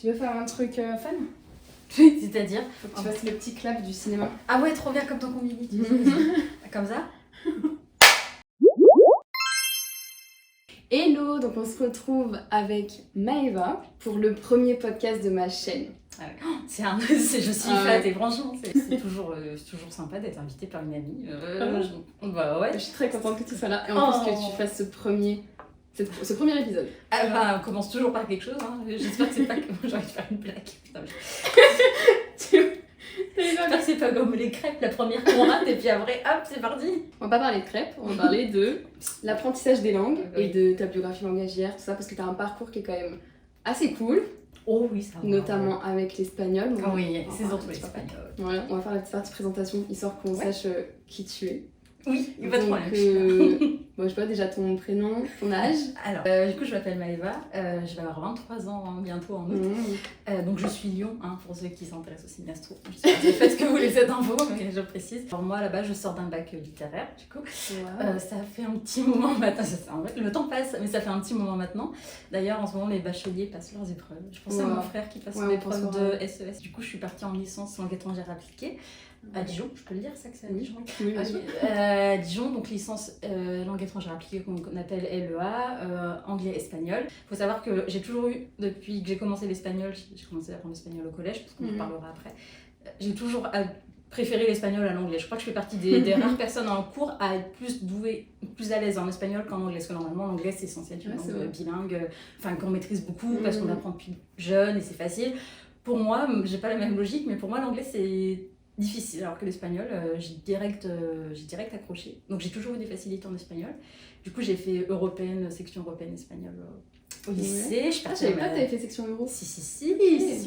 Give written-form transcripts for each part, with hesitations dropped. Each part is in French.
Tu veux faire un truc fun? C'est-à-dire? Faut que tu fasses le petit clap du cinéma. Ah ouais, trop bien, comme ton combini. Comme ça? Hello, donc on se retrouve avec Maëva pour le premier podcast de ma chaîne. Je suis fan et franchement, c'est toujours sympa d'être invitée par une amie. Bah ouais. Je suis très contente que tu sois là et en plus que tu fasses ce premier épisode. Ah bah, on commence toujours par quelque chose. Hein. J'espère que c'est pas comme j'ai envie de faire une blague. Putain, j'espère que c'est pas comme les crêpes, la première qu'on rate et puis après, hop, c'est parti. On va pas parler de crêpes, on va parler de l'apprentissage des langues et de ta biographie langagière, tout ça, parce que t'as un parcours qui est quand même assez cool. Oh oui, ça va. Notamment avec l'espagnol. Ah oui, c'est surtout l'espagnol. Voilà, on va faire la petite partie présentation, histoire qu'on sache qui tu es. Oui, il va trop bien. Bon, je sais pas déjà ton prénom, ton âge. Alors, du coup, je m'appelle Maëva, je vais avoir 23 ans bientôt en août. Donc, je suis Lyon, hein, pour ceux qui s'intéressent au cinéastro. Je sais pas si faites que vous les êtes infos, mais je précise. Alors, moi, là-bas, je sors d'un bac littéraire, du coup. Wow. Ça fait un petit moment maintenant. Le temps passe, mais ça fait un petit moment maintenant. D'ailleurs, en ce moment, les bacheliers passent leurs épreuves. Je pense à mon frère qui passe son épreuve de SES. Du coup, je suis partie en licence langue étrangère appliquée. À Dijon, je peux le dire ça que c'est à Dijon. Oui, Dijon, donc licence langue étrangère appliquée qu'on appelle LEA, anglais-espagnol. Il faut savoir que j'ai toujours eu, depuis que j'ai commencé l'espagnol, j'ai commencé à apprendre l'espagnol au collège, parce qu'on en parlera après, j'ai toujours préféré l'espagnol à l'anglais. Je crois que je fais partie des rares personnes en cours à être plus douée, plus à l'aise en espagnol qu'en anglais, parce que normalement l'anglais c'est essentiel, une langue bilingue, enfin qu'on maîtrise beaucoup, parce qu'on apprend depuis jeune et c'est facile. Pour moi, j'ai pas la même logique, mais pour moi l'anglais c'est difficile, alors que l'espagnol, j'ai direct accroché. Donc j'ai toujours eu des facilités en espagnol. Du coup, j'ai fait section européenne espagnole au lycée. Je savais pas que t'avais fait section euro. Si,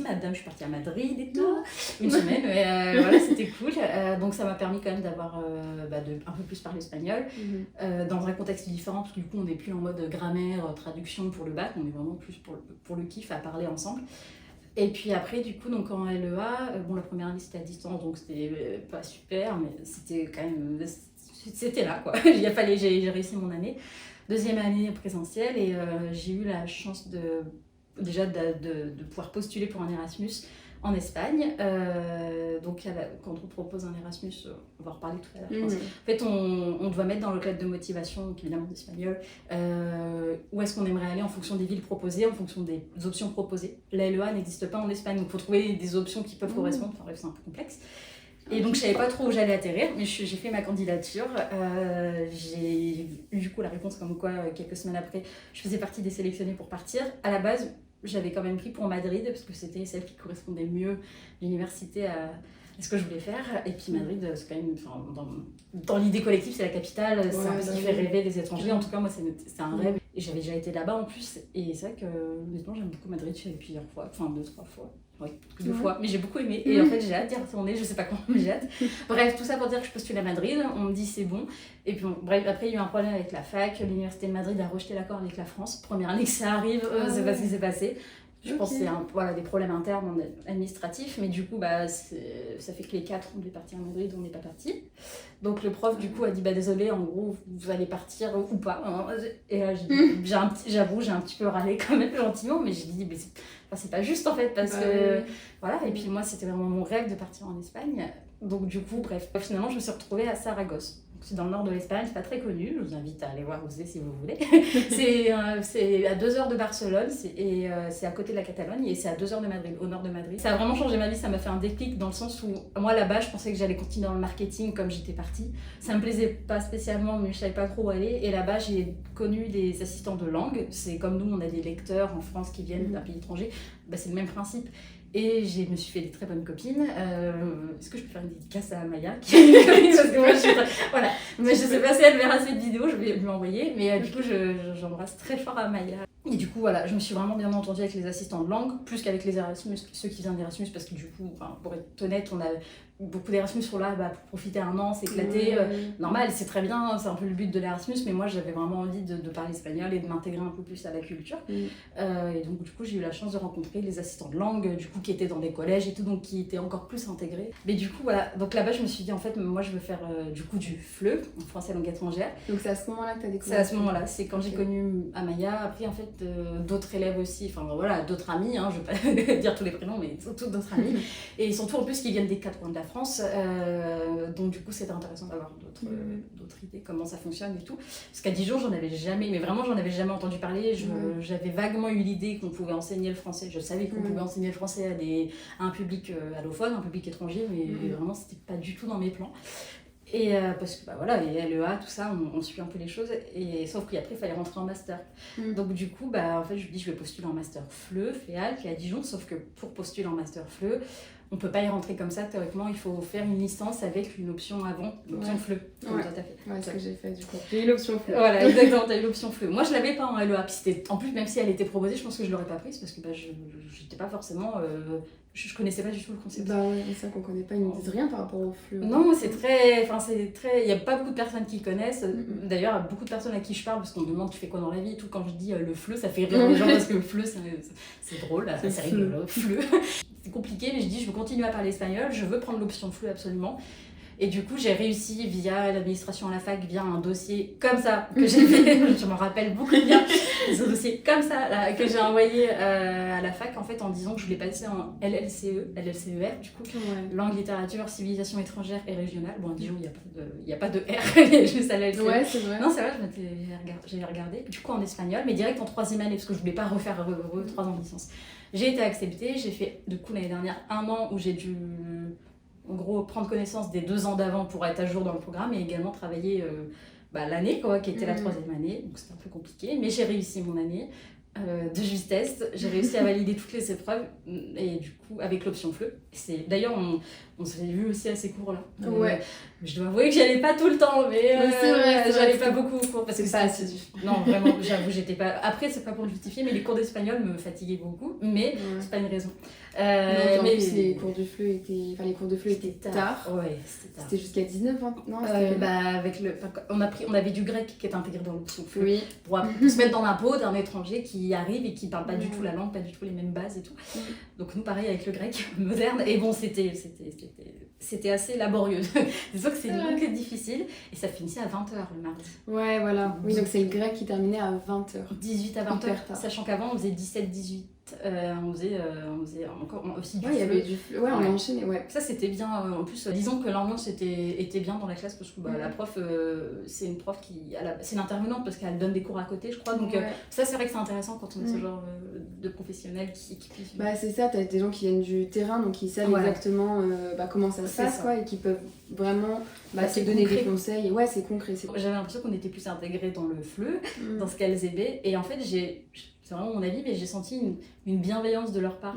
madame, je suis partie à Madrid et tout. Une semaine, mais voilà, c'était cool. Donc ça m'a permis quand même d'avoir de un peu plus parler espagnol, dans un contexte différent, parce que du coup, on n'est plus en mode grammaire, traduction pour le bac, on est vraiment plus pour le kiff à parler ensemble. Et puis après, du coup, donc en LEA, la première année c'était à distance, donc c'était pas super, mais c'était quand même, c'était là quoi. J'ai réussi mon année. Deuxième année présentielle et j'ai eu la chance de pouvoir postuler pour un Erasmus en Espagne. Donc quand on propose un Erasmus, on va en reparler tout à l'heure, je pense. En fait, on doit mettre dans le cadre de motivation, donc évidemment d'espagnol, où est-ce qu'on aimerait aller en fonction des villes proposées, en fonction des options proposées. La LEA n'existe pas en Espagne, donc il faut trouver des options qui peuvent correspondre. Enfin bref, c'est un peu complexe. Et donc je savais pas trop où j'allais atterrir, mais j'ai fait ma candidature. J'ai eu du coup la réponse comme quoi, quelques semaines après, je faisais partie des sélectionnés pour partir. À la base, j'avais quand même pris pour Madrid parce que c'était celle qui correspondait mieux l'université à ce que je voulais faire. Et puis Madrid, c'est quand même, dans l'idée collective, c'est la capitale, c'est un pays qui fait rêver les étrangers. En tout cas, moi, c'est un rêve. Et j'avais déjà été là-bas en plus. Et c'est vrai que, honnêtement, j'aime beaucoup Madrid. Je suis allée plusieurs fois, enfin 2-3 fois. Oui, 2 fois, mais j'ai beaucoup aimé. Et en fait, j'ai hâte d'y retourner, je sais pas quand, mais j'ai hâte. Bref, tout ça pour dire que je postule à Madrid. On me dit c'est bon. Et puis, bref, après, il y a eu un problème avec la fac. L'université de Madrid a rejeté l'accord avec la France. Première année que ça arrive, c'est pas ce qui s'est passé. Je pense que c'est des problèmes internes administratifs, mais du coup, ça fait que les 4, on devait partir à Madrid, on n'est pas partis. Donc le prof, du coup, a dit désolé, en gros, vous allez partir ou pas. Hein. Et là, j'avoue, j'ai un petit peu râlé quand même, gentiment, mais j'ai dit, c'est pas juste en fait, parce que voilà. Et puis moi, c'était vraiment mon rêve de partir en Espagne. Donc du coup, bref, finalement, je me suis retrouvée à Saragosse. C'est dans le nord de l'Espagne, c'est pas très connu, je vous invite à aller voir où c'est si vous voulez. C'est à 2 heures de Barcelone, c'est à côté de la Catalogne et c'est à 2 heures de Madrid, au nord de Madrid. Ça a vraiment changé ma vie, ça m'a fait un déclic dans le sens où moi là-bas je pensais que j'allais continuer dans le marketing comme j'étais partie. Ça me plaisait pas spécialement mais je savais pas trop où aller et là-bas j'ai connu des assistants de langue, c'est comme nous on a des lecteurs en France qui viennent d'un pays étranger, c'est le même principe. Et je me suis fait des très bonnes copines. Est-ce que je peux faire une dédicace à Maya parce que moi, voilà. Mais je sais pas si elle verra cette vidéo, je vais lui envoyer. Mais du coup, j'embrasse très fort à Maya. Et du coup, voilà, je me suis vraiment bien entendue avec les assistants de langue, plus qu'avec les Erasmus, ceux qui viennent d'Erasmus, parce que du coup, pour être honnête, on a beaucoup d'Erasmus sont là pour profiter un an, s'éclater. Normal, c'est très bien, c'est un peu le but de l'Erasmus, mais moi j'avais vraiment envie de parler espagnol et de m'intégrer un peu plus à la culture. Et donc du coup j'ai eu la chance de rencontrer les assistants de langue, du coup qui étaient dans des collèges et tout, donc qui étaient encore plus intégrés. Mais du coup voilà, donc là-bas je me suis dit en fait moi je veux faire du coup du FLE, en français langue étrangère. Donc c'est à ce moment-là que tu as découvert? C'est à ce moment-là, c'est quand j'ai connu Amaya. Après en fait d'autres élèves aussi, enfin voilà, d'autres amis, hein, je vais pas dire tous les prénoms, mais surtout d'autres amis. Et surtout en plus qui viennent des 4 coins de la France. Donc du coup, c'était intéressant d'avoir d'autres idées, comment ça fonctionne et tout. Parce qu'à Dijon, j'en avais jamais entendu parler. J'avais vaguement eu l'idée qu'on pouvait enseigner le français. Je savais qu'on pouvait enseigner le français à un public allophone, un public étranger, mais vraiment, c'était pas du tout dans mes plans. Et parce que voilà, les LEA, tout ça, on suit un peu les choses, et sauf qu'après il fallait rentrer en master. Donc du coup, en fait, je me dis je vais postuler en master FLE, FEAL, qui est à Dijon, sauf que pour postuler en master FLE, on peut pas y rentrer comme ça, théoriquement, il faut faire une licence avec une option avant, l'option FLE, comme toi t'as fait. Ouais, c'est ce que j'ai fait du coup. J'ai eu l'option FLE. Voilà, exactement, t'as eu l'option FLE. Moi je l'avais pas en LEA, puis en plus, même si elle était proposée, je pense que je l'aurais pas prise, parce que j'étais pas forcément... je connaissais pas du tout le concept. Bah ouais, c'est ça qu'on connaît pas, ils ne disent rien par rapport au FLE. Non, c'est très... Il y a pas beaucoup de personnes qui connaissent. D'ailleurs, beaucoup de personnes à qui je parle, parce qu'on me demande tu fais quoi dans la vie et tout, quand je dis le FLE, ça fait rire les gens, parce que le FLE, c'est drôle, c'est rigolo. FLE. C'est compliqué, mais je dis je veux continuer à parler espagnol, je veux prendre l'option FLE absolument. Et du coup, j'ai réussi via l'administration à la fac, via un dossier comme ça que j'ai fait, je m'en rappelle beaucoup bien, ce dossier comme ça là, que j'ai envoyé à la fac en fait en disant que je voulais passer en LLCER du coup, langue, littérature, civilisation étrangère et régionale. Bon, à Dijon, il n'y a pas de R, il y a juste LLCE. Ouais, c'est vrai. Non, c'est vrai, j'ai regardé, du coup en espagnol, mais direct en 3e année, parce que je voulais pas refaire 3 ans de licence. J'ai été acceptée, j'ai fait du coup l'année dernière 1 an où j'ai dû... en gros, prendre connaissance des 2 ans d'avant pour être à jour dans le programme et également travailler l'année, qui était la 3e année. Donc c'était un peu compliqué, mais j'ai réussi mon année de justesse. J'ai réussi à valider toutes les épreuves et du coup, avec l'option FLE. D'ailleurs, on s'est vu aussi à ces cours-là. Ouais. Je dois avouer que j'y allais pas tout le temps, mais c'est vrai, j'allais pas beaucoup aux cours. Parce que c'est pas assez difficile. Non, vraiment, j'avoue, j'étais pas... Après, c'est pas pour le justifier, mais les cours d'espagnol me fatiguaient beaucoup, mais c'est pas une raison. Non, en plus, les cours de FLE étaient tard. Ouais, c'était tard. C'était jusqu'à 19 ans. Non, avec on avait du grec qui est intégré dans l'option FLE. Oui. Pour se mettre dans la peau d'un étranger qui arrive et qui parle pas du tout la langue, pas du tout les mêmes bases et tout. Donc nous, pareil avec le grec moderne. Et bon, c'était assez laborieux. Disons que c'est une langue difficile et ça finissait à 20h le mardi. Ouais, voilà. Oui, donc c'est le grec qui terminait à 20h. 18 à 20h, sachant qu'avant on faisait 17-18. On faisait encore aussi du il y avait du FLE. Ouais, on enchaînait, Ça c'était bien. En plus, disons que l'ambiance était bien dans la classe parce que la prof, c'est une prof c'est une intervenante parce qu'elle donne des cours à côté, je crois. Donc ça, c'est vrai que c'est intéressant quand on est ce genre de professionnels qui c'est ça, t'as des gens qui viennent du terrain, donc ils savent exactement comment ça se passe, et qui peuvent vraiment te donner des conseils. Ouais, c'est concret. J'avais l'impression qu'on était plus intégrés dans le FLE, dans ce qu'elles aimaient. Et en fait, c'est vraiment mon avis, mais j'ai senti une bienveillance de leur part.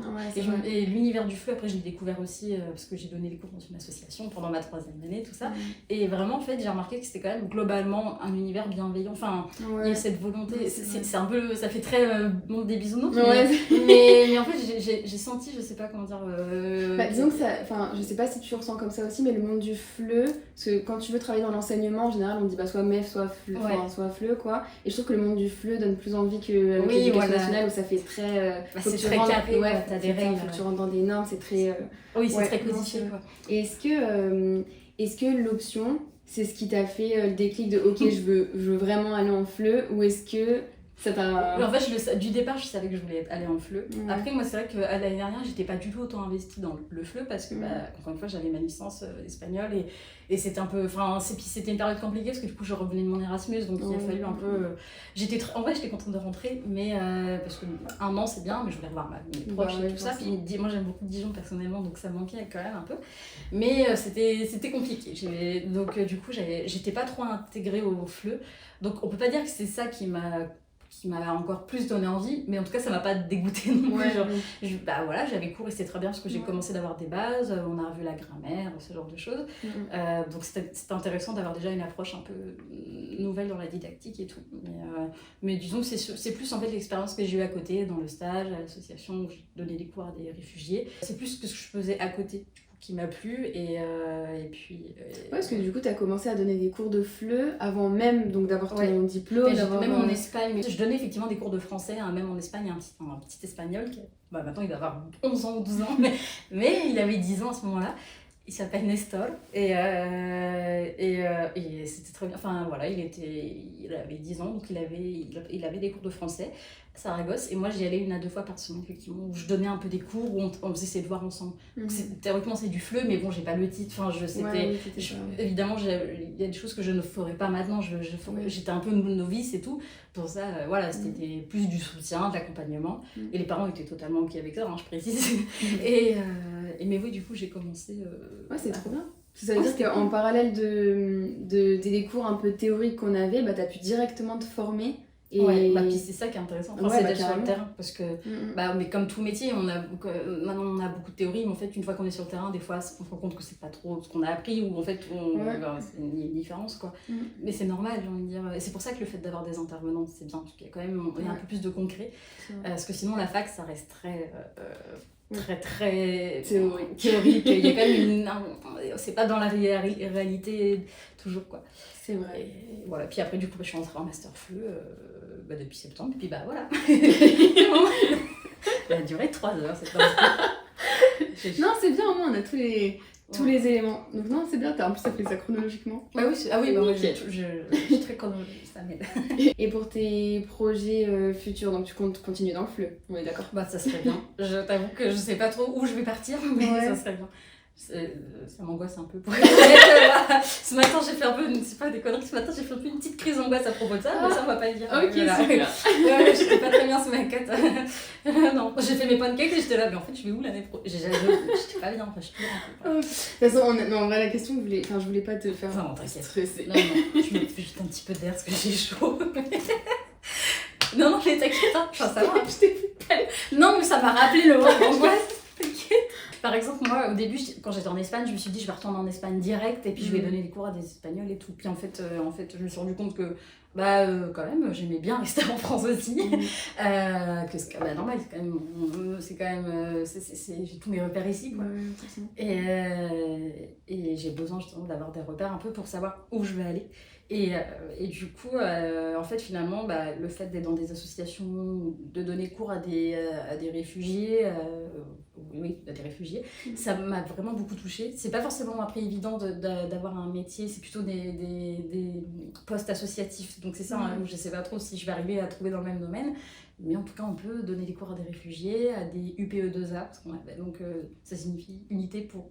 Et l'univers du FLE, après je l'ai découvert aussi parce que j'ai donné les cours dans une association pendant ma 3e année, tout ça. Et vraiment, en fait, j'ai remarqué que c'était quand même globalement un univers bienveillant. Enfin, il y a cette volonté, c'est un peu, ça fait très monde des bisounours, mais en fait, j'ai senti, je sais pas comment dire... disons que je sais pas si tu ressens comme ça aussi, mais le monde du FLE, parce que quand tu veux travailler dans l'enseignement, en général, on dit soit MEF, soit FLE, soit FLE, quoi. Et je trouve que le monde du FLE donne plus envie que l'éducation nationale, où ça fait très... c'est très carré, t'as des règles. Faut que tu rentres dans des normes, c'est très... c'est très codifié, quoi. Et est-ce que l'option, c'est ce qui t'a fait le déclic de « Ok, je veux vraiment aller en FLE » ou est-ce que ça t'a... En fait, du départ, je savais que je voulais aller en FLE. Après, moi, c'est vrai qu'à l'année dernière, j'étais pas du tout autant investie dans le FLE parce que, encore une fois, j'avais ma licence espagnole et c'était un peu... c'était une période compliquée parce que du coup, je revenais de mon Erasmus, donc il a fallu un peu... En vrai, j'étais contente de rentrer, mais parce que 1 an, c'est bien, mais je voulais revoir mes proches et tout ça. Puis moi, j'aime beaucoup Dijon personnellement, donc ça me manquait quand même un peu. Mais c'était compliqué. Donc, du coup, j'étais pas trop intégrée au FLE. Donc, on peut pas dire que c'est ça qui m'a encore plus donné envie, mais en tout cas ça m'a pas dégoûté non plus. J'avais cours et c'était très bien parce que j'ai commencé d'avoir des bases, on a revu la grammaire, ce genre de choses. Donc c'était intéressant d'avoir déjà une approche un peu nouvelle dans la didactique et tout. Mais disons que c'est plus en fait l'expérience que j'ai eue à côté, dans le stage, à l'association où j'ai donné des cours à des réfugiés. C'est plus ce que je faisais à côté qui m'a plu et puis... parce que du coup, tu as commencé à donner des cours de FLE avant même d'avoir ton diplôme. Même en Espagne, je donnais effectivement des cours de français, même en Espagne, un petit espagnol qui maintenant il doit avoir 11 ans ou 12 ans, mais il avait 10 ans à ce moment-là. Il s'appelle Nestor et c'était très bien. Enfin voilà, il avait 10 ans, donc il avait des cours de français à Saragosse. Et moi, j'y allais 1 à 2 fois par semaine, effectivement, où je donnais un peu des cours, où on faisait ses devoirs ensemble. Donc, théoriquement, c'est du FLE, mais bon, j'ai pas le titre. Enfin, évidemment, il y a des choses que je ne ferais pas maintenant. J'étais un peu novice et tout. Pour ça, voilà, c'était plus du soutien, de l'accompagnement. Et les parents étaient totalement OK avec ça, hein, je précise. Mais oui, du coup, j'ai commencé... Ouais, c'est trop bien. Ça veut dire qu'en parallèle des cours un peu théoriques qu'on avait, bah, tu as pu directement te former. Et... Ouais, bah, puis c'est ça qui est intéressant, c'est d'être sur le terrain. Parce que, mais comme tout métier, maintenant on a beaucoup de théories, mais en fait, une fois qu'on est sur le terrain, des fois, on se rend compte que c'est pas trop ce qu'on a appris, ou en fait, c'est une différence, quoi. Mais c'est normal, j'ai envie de dire. Et c'est pour ça que le fait d'avoir des intervenants, c'est bien, parce qu'il y a quand même un peu plus de concret. Parce que sinon, la fac, ça reste très théorique. Il y a quand même c'est pas dans la réalité toujours, quoi. C'est vrai. Et voilà. Puis après, du coup, je suis entrée en master FLE depuis septembre, et puis bah voilà. Ça a duré 3 heures, c'est pas Non, c'est bien, au moins on a tous les éléments. Donc non, c'est bien, en plus ça fait ça chronologiquement. Bah oui, moi je suis très chronologique, ça m'aide. Et pour tes projets futurs, donc tu comptes continuer dans le FLE, on est d'accord? Bah ça serait bien. Je t'avoue que je sais pas trop où je vais partir, mais ça serait bien. Ça m'angoisse un peu pour être honnête. Ce matin j'ai fait un peu, c'est pas des conneries, ce matin j'ai fait un peu une petite crise d'angoisse à propos de ça, mais ça on va pas le dire. Ok, voilà. super. J'étais pas très bien ce matin. Non, j'ai fait mes pancakes et j'étais là, mais en fait je vais où l'année prochaine? J'étais pas bien, enfin je pleure un peu. De toute façon, en vrai la question, je voulais pas te faire stresser. Non, je me fais juste un petit peu d'air parce que j'ai chaud. Non, mais t'inquiète, hein. Enfin, ça va. Non, mais ça m'a rappelé le moment d'angoisse. T'inquiète. Par exemple, moi, au début, quand j'étais en Espagne, je me suis dit, je vais retourner en Espagne direct et puis je vais donner des cours à des Espagnols et tout. Puis en fait, je me suis rendu compte que, quand même, j'aimais bien rester en France aussi. Que c'est normal, c'est quand même, j'ai tous mes repères ici, quoi. Et j'ai besoin justement d'avoir des repères un peu pour savoir où je vais aller. Et du coup, en fait, finalement, le fait d'être dans des associations, de donner cours à des réfugiés, ça m'a vraiment beaucoup touchée. C'est pas forcément après évident d'avoir un métier, c'est plutôt des postes associatifs. Donc c'est ça, hein, je sais pas trop si je vais arriver à trouver dans le même domaine. Mais en tout cas, on peut donner des cours à des réfugiés, à des UPE2A, parce qu'on appelle. Donc ça signifie unité pour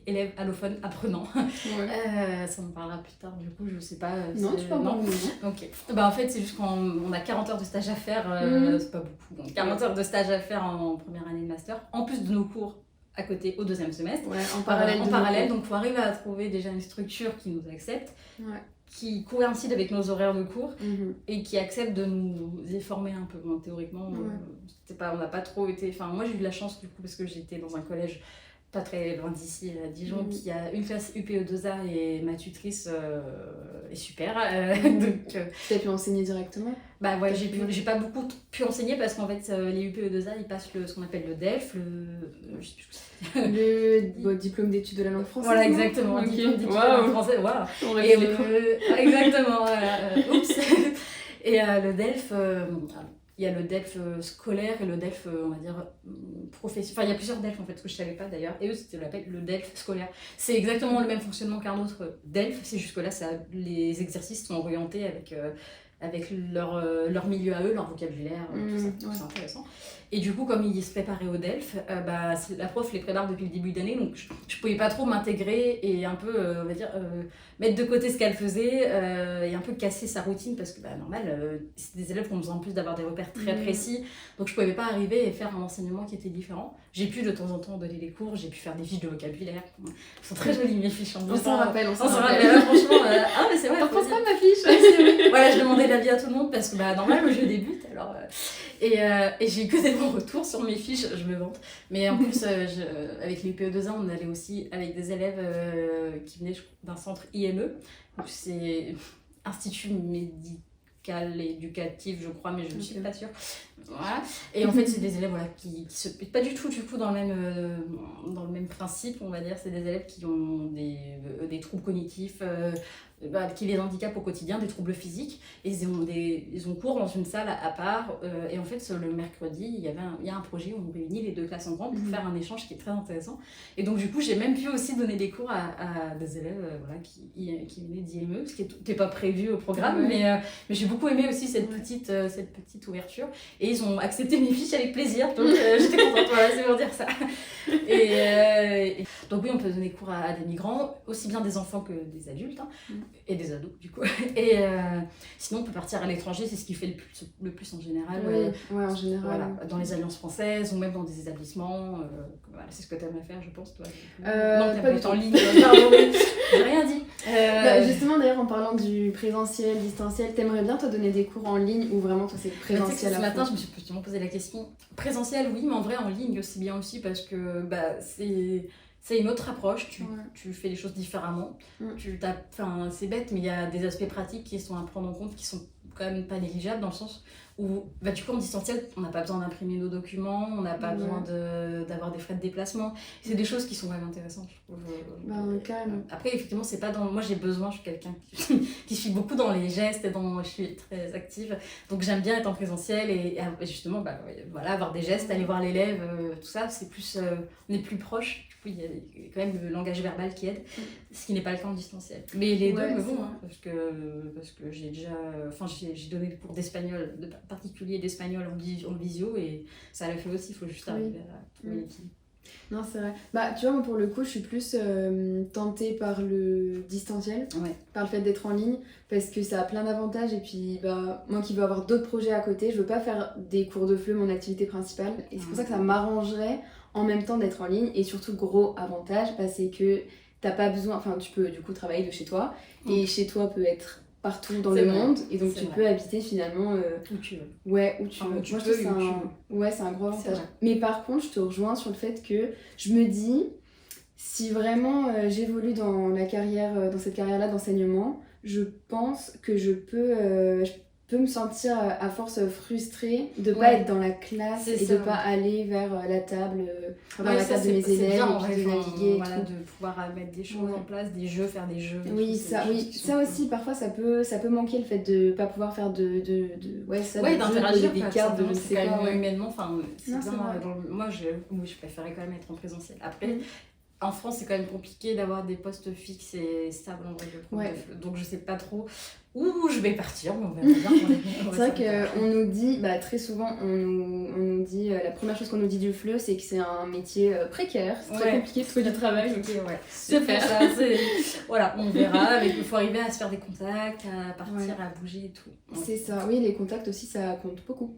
élèves allophones apprenants. Ça me parlera plus tard, du coup, je sais pas. Non, tu peux non. Ok. En fait, c'est juste qu'on a 40 heures de stage à faire, c'est pas beaucoup. Donc 40 heures de stage à faire en première année de master, en plus de nos cours à côté au 2e semestre. En parallèle. Donc il faut arriver à trouver déjà une structure qui nous accepte, qui coïncide avec nos horaires de cours et qui accepte de nous former un peu. Bon, théoriquement, on n'a pas trop été... Enfin, moi j'ai eu de la chance du coup parce que j'étais dans un collège pas très loin d'ici, à Dijon, qui a une classe UPE2A et ma tutrice est super. Donc, tu as pu enseigner directement? J'ai pas beaucoup pu enseigner parce qu'en fait, les UPE2A, ils passent ce qu'on appelle le DELF, je sais plus ce que c'est. Le diplôme d'études de la langue française. Voilà, exactement. Okay. Diplôme d'études de la langue française, wow. Exactement, oups. Et le DELF... il y a le DELF scolaire et le DELF, on va dire, professionnel. Enfin, il y a plusieurs DELF en fait, ce que je ne savais pas d'ailleurs. Et eux, c'était le DELF scolaire. C'est exactement le même fonctionnement qu'un autre DELF. C'est juste que là, les exercices sont orientés avec leur milieu à eux, leur vocabulaire, tout ça. C'est intéressant. Et du coup, comme ils se préparaient au DELF, la prof les prépare depuis le début d'année, donc je pouvais pas trop m'intégrer et un peu, on va dire, mettre de côté ce qu'elle faisait et un peu casser sa routine parce que, normal, c'est des élèves qui ont besoin en plus d'avoir des repères très précis, donc je pouvais pas arriver et faire un enseignement qui était différent. J'ai pu de temps en temps donner des cours, j'ai pu faire des fiches de vocabulaire. Elles sont très jolies mes fiches. On s'en rappelle. Franchement, mais c'est vrai. T'en penses pas ma fiche? Voilà, je demandais l'avis à tout le monde parce que normal, le jeu débute alors. Et j'ai eu que des bons retours sur mes fiches, je me vante. Mais en plus, avec les PE2A, on allait aussi avec des élèves qui venaient d'un centre IME. Donc c'est Institut Médical Éducatif, je crois, mais je ne suis pas sûre. Voilà. Et en fait, c'est des élèves qui se mettent pas du tout dans le même principe, on va dire. C'est des élèves qui ont des troubles cognitifs, qui les handicapent au quotidien, des troubles physiques. Et ils ont cours dans une salle à part. Et en fait, le mercredi, il y a un projet où on réunit les 2 classes en grand pour faire un échange qui est très intéressant. Et donc, du coup, j'ai même pu aussi donner des cours à des élèves qui venaient d'IME, ce qui n'était pas prévu au programme. Mais j'ai beaucoup aimé aussi cette petite ouverture. Et ils ont accepté mes fiches avec plaisir. Donc, j'étais contente. Voilà, c'est pour dire ça. Donc, oui, on peut donner cours à des migrants, aussi bien des enfants que des adultes. Hein. Et des ados du coup. Et sinon on peut partir à l'étranger, c'est ce qui fait le plus en général. En général. Voilà, dans les alliances françaises ou même dans des établissements. Voilà, c'est ce que tu aimes faire, je pense, toi. Non, tu pas du tout. En ligne. Pardon, oui. J'ai rien dit. Justement, d'ailleurs, en parlant du présentiel, distanciel, t'aimerais bien te donner des cours en ligne ou vraiment toi c'est présentiel? Ce matin, je me suis justement posé la question. Présentiel, oui, mais en vrai en ligne c'est bien aussi parce que c'est une autre approche, tu fais les choses différemment. C'est bête, mais il y a des aspects pratiques qui sont à prendre en compte qui sont quand même pas négligeables dans le sens où, du coup, en distanciel, on n'a pas besoin d'imprimer nos documents, on n'a pas besoin d'avoir des frais de déplacement. C'est des choses qui sont vraiment intéressantes, je trouve. Carrément. Après, effectivement, c'est pas dans... Moi, j'ai besoin, je suis quelqu'un qui suit beaucoup dans les gestes et je suis très active. Donc, j'aime bien être en présentiel et justement, avoir des gestes, aller voir l'élève, tout ça, c'est plus... on est plus proche. Du coup, il y a quand même le langage verbal qui aide, ce qui n'est pas le cas en distanciel. Mais les deux me vont, hein, parce que j'ai déjà... j'ai donné des cours d'espagnol, de particulier d'espagnol en visio, et ça l'a fait aussi, il faut juste arriver à trouver l'équilibre. Non, c'est vrai. Tu vois, moi pour le coup, je suis plus tentée par le distanciel, par le fait d'être en ligne, parce que ça a plein d'avantages. Et puis, moi qui veux avoir d'autres projets à côté, je veux pas faire des cours de FLE mon activité principale. Et c'est pour ça que ça m'arrangerait en même temps d'être en ligne. Et surtout, gros avantage, c'est que t'as pas besoin, tu peux du coup travailler de chez toi. Et chez toi peut être partout dans le monde, et donc tu peux habiter finalement où tu veux. Ouais, où tu veux. Moi, je trouve c'est un gros avantage. Mais par contre, je te rejoins sur le fait que je me dis, si vraiment j'évolue dans cette carrière-là d'enseignement, je pense que je peux me sentir à force frustrée de pas être dans la classe et de pas aller vers la table, la table de mes élèves, bien, et puis de naviguer. De pouvoir mettre des choses en place, des jeux, faire des jeux. Ça aussi, parfois ça peut manquer, le fait de pas pouvoir faire d'interagir, des cartes, de je sais pas. Humainement, c'est bien. Moi, je préférais quand même être en présentiel. Après, en France, c'est quand même compliqué d'avoir des postes fixes et stables en vrai. Donc, je sais pas trop où je vais partir, mais on verra bien. C'est vrai qu'on nous dit, très souvent, on nous dit, la première chose qu'on nous dit du FLE, c'est que c'est un métier précaire, c'est très compliqué de trouver du travail. C'est pour ça, voilà, on verra, il faut arriver à se faire des contacts, à partir, à bouger et tout. C'est ça, oui, les contacts aussi, ça compte beaucoup.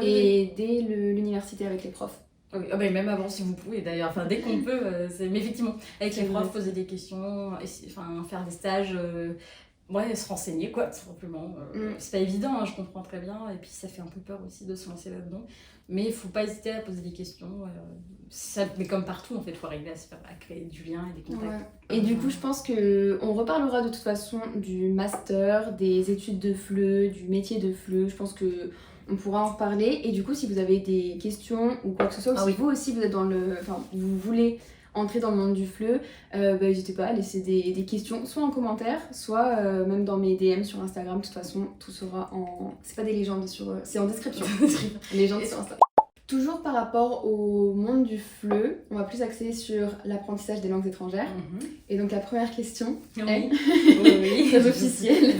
Et dès l'université avec les profs. Oui, même avant si vous pouvez d'ailleurs, dès qu'on peut, mais effectivement, avec les profs, poser des questions, faire des stages, se renseigner quoi, tout simplement. C'est pas évident, hein, je comprends très bien, et puis ça fait un peu peur aussi de se lancer là-dedans, mais il faut pas hésiter à poser des questions, mais comme partout en fait, il faut arriver à créer du lien et des contacts. Et du coup, je pense qu'on reparlera de toute façon du master, des études de FLE, du métier de FLE, je pense que on pourra en reparler. Et du coup, si vous avez des questions ou quoi que ce soit, si vous aussi vous êtes vous voulez entrer dans le monde du FLE, n'hésitez pas à laisser des questions, soit en commentaire, soit même dans mes DM sur Instagram. De toute façon, tout sera c'est pas des légendes c'est en description. Légendes sur Instagram. Toujours par rapport au monde du FLE, on va plus axer sur l'apprentissage des langues étrangères. Et donc la première question est très officielle.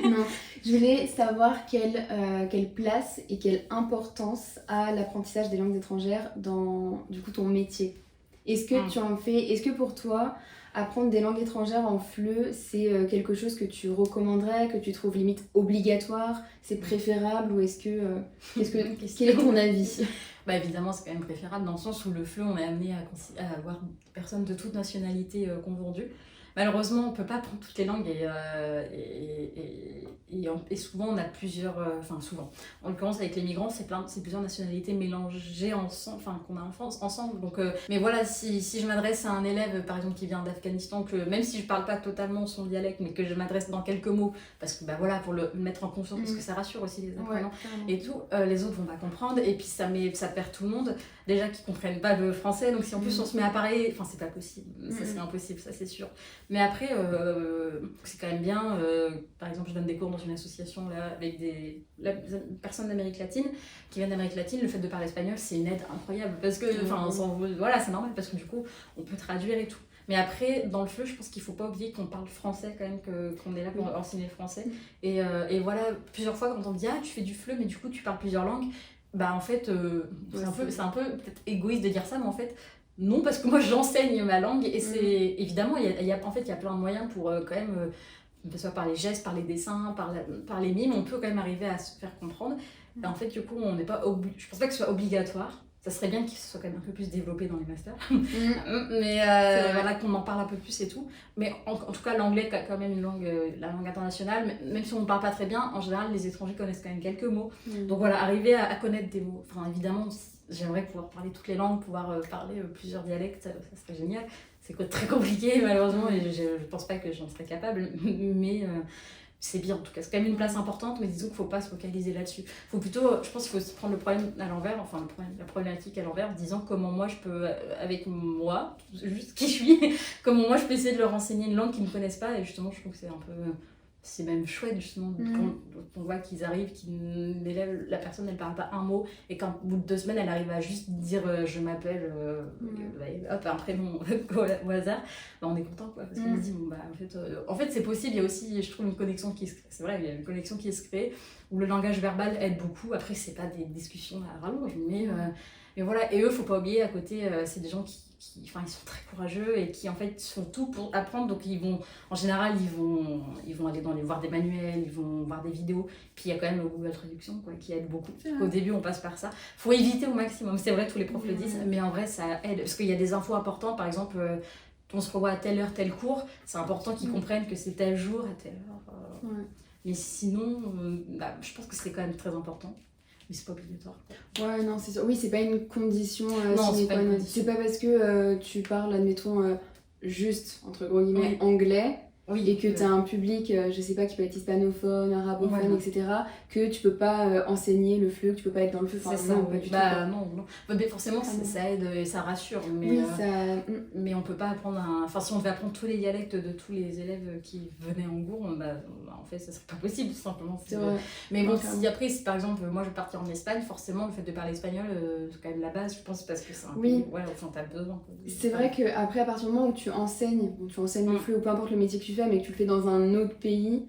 Non. Je voulais savoir quelle place et quelle importance a l'apprentissage des langues étrangères dans du coup ton métier. Est-ce que pour toi, apprendre des langues étrangères en FLE, c'est quelque chose que tu recommanderais, que tu trouves limite obligatoire, c'est préférable, ou quel est ton avis? Évidemment, c'est quand même préférable dans le sens où le FLE, on est amené à avoir des personnes de toute nationalité confondues. Malheureusement, on ne peut pas apprendre toutes les langues et souvent on a plusieurs... souvent. En l'occurrence, avec les migrants, c'est plusieurs nationalités mélangées ensemble, qu'on a en France ensemble. Donc, mais voilà, si je m'adresse à un élève, par exemple, qui vient d'Afghanistan, que même si je ne parle pas totalement son dialecte, mais que je m'adresse dans quelques mots, parce que pour le mettre en confiance, parce que ça rassure aussi les apprenants et tout, les autres vont pas comprendre, et puis ça perd tout le monde. Déjà qu'ils ne comprennent pas le français, donc si en plus on se met à parler, c'est pas possible, ça serait impossible, ça c'est sûr. Mais après, c'est quand même bien. Par exemple, je donne des cours dans une association là, avec des personnes d'Amérique latine qui viennent d'Amérique latine. Le fait de parler espagnol, c'est une aide incroyable. Parce que, voilà, c'est normal parce que du coup, on peut traduire et tout. Mais après, dans le FLE, je pense qu'il ne faut pas oublier qu'on parle français quand même, qu'on est là pour enseigner le français. Et voilà, plusieurs fois, quand on me dit « Ah, tu fais du FLE, mais du coup, tu parles plusieurs langues », bah en fait, c'est un peu peut-être égoïste de dire ça, mais en fait, non, parce que moi, j'enseigne ma langue. Et c'est évidemment, en fait, il y a plein de moyens pour quand même, que ce soit par les gestes, par les dessins, par les mimes, on peut quand même arriver à se faire comprendre. Et en fait, du coup, on n'est pas je pense pas que ce soit obligatoire. Ça serait bien qu'il soit quand même un peu plus développé dans les masters. Mais voilà, qu'on en parle un peu plus et tout. Mais en tout cas, l'anglais est quand même une langue, la langue internationale. Même si on ne parle pas très bien, en général, les étrangers connaissent quand même quelques mots. Donc voilà, arriver à connaître des mots. Enfin, évidemment, j'aimerais pouvoir parler toutes les langues, pouvoir parler plusieurs dialectes, ça serait génial. C'est très compliqué, malheureusement, et je ne pense pas que j'en serais capable. Mais c'est bien en tout cas, c'est quand même une place importante, mais disons qu'il ne faut pas se focaliser là-dessus. Faut plutôt, je pense qu'il faut aussi prendre le problème à l'envers, enfin la problématique à l'envers, en disant comment moi je peux, avec moi, juste qui je suis, comment moi je peux essayer de leur enseigner une langue qu'ils ne connaissent pas, et justement je trouve que c'est un peu, c'est même chouette justement, quand on voit qu'ils arrivent, l'élève, la personne elle parle pas un mot, et qu'au bout de 2 semaines elle arrive à juste dire je m'appelle, hop, un prénom au hasard, bah, on est content quoi, parce qu'on se dit bon bah en fait c'est possible. Il y a aussi, je trouve, une connexion qui se crée, c'est vrai, il y a une connexion qui se crée, où le langage verbal aide beaucoup. Après c'est pas des discussions à rallonge, mais voilà, et eux faut pas oublier à côté, c'est des gens qui ils sont très courageux et qui en fait font tout pour apprendre. Donc en général ils vont aller voir des manuels, ils vont voir des vidéos, puis il y a quand même le Google Traduction quoi, qui aide beaucoup. Au début on passe par ça, faut éviter au maximum, c'est vrai, tous les profs le disent, mais en vrai ça aide, parce qu'il y a des infos importantes. Par exemple, on se revoit à telle heure, tel cours, c'est important qu'ils comprennent que c'est tel jour à telle heure. Mais sinon, je pense que c'est quand même très important. Mais c'est pas obligatoire. Ouais, non, c'est sûr. Oui, c'est pas une condition. Non, c'est pas une condition. C'est pas parce que tu parles, admettons, juste, entre gros guillemets, anglais, et que tu as un public, je sais pas, qui peut être hispanophone, arabophone, etc., que tu peux pas enseigner le FLE, que tu peux pas être dans le FLE. C'est ça, pas du tout. Non. Mais forcément, ça aide et ça rassure. Mais, mais on peut pas apprendre Enfin, si on devait apprendre tous les dialectes de tous les élèves qui venaient en cours, en fait, ça serait pas possible, tout simplement. Mais bon, si après, par exemple, moi je vais partir en Espagne, forcément, le fait de parler espagnol, c'est quand même la base, je pense, parce que c'est un pays où t'as besoin. C'est vrai qu'après, à partir du moment où tu enseignes le FLE, ou peu importe le métier que tu fais, mais que tu le fais dans un autre pays,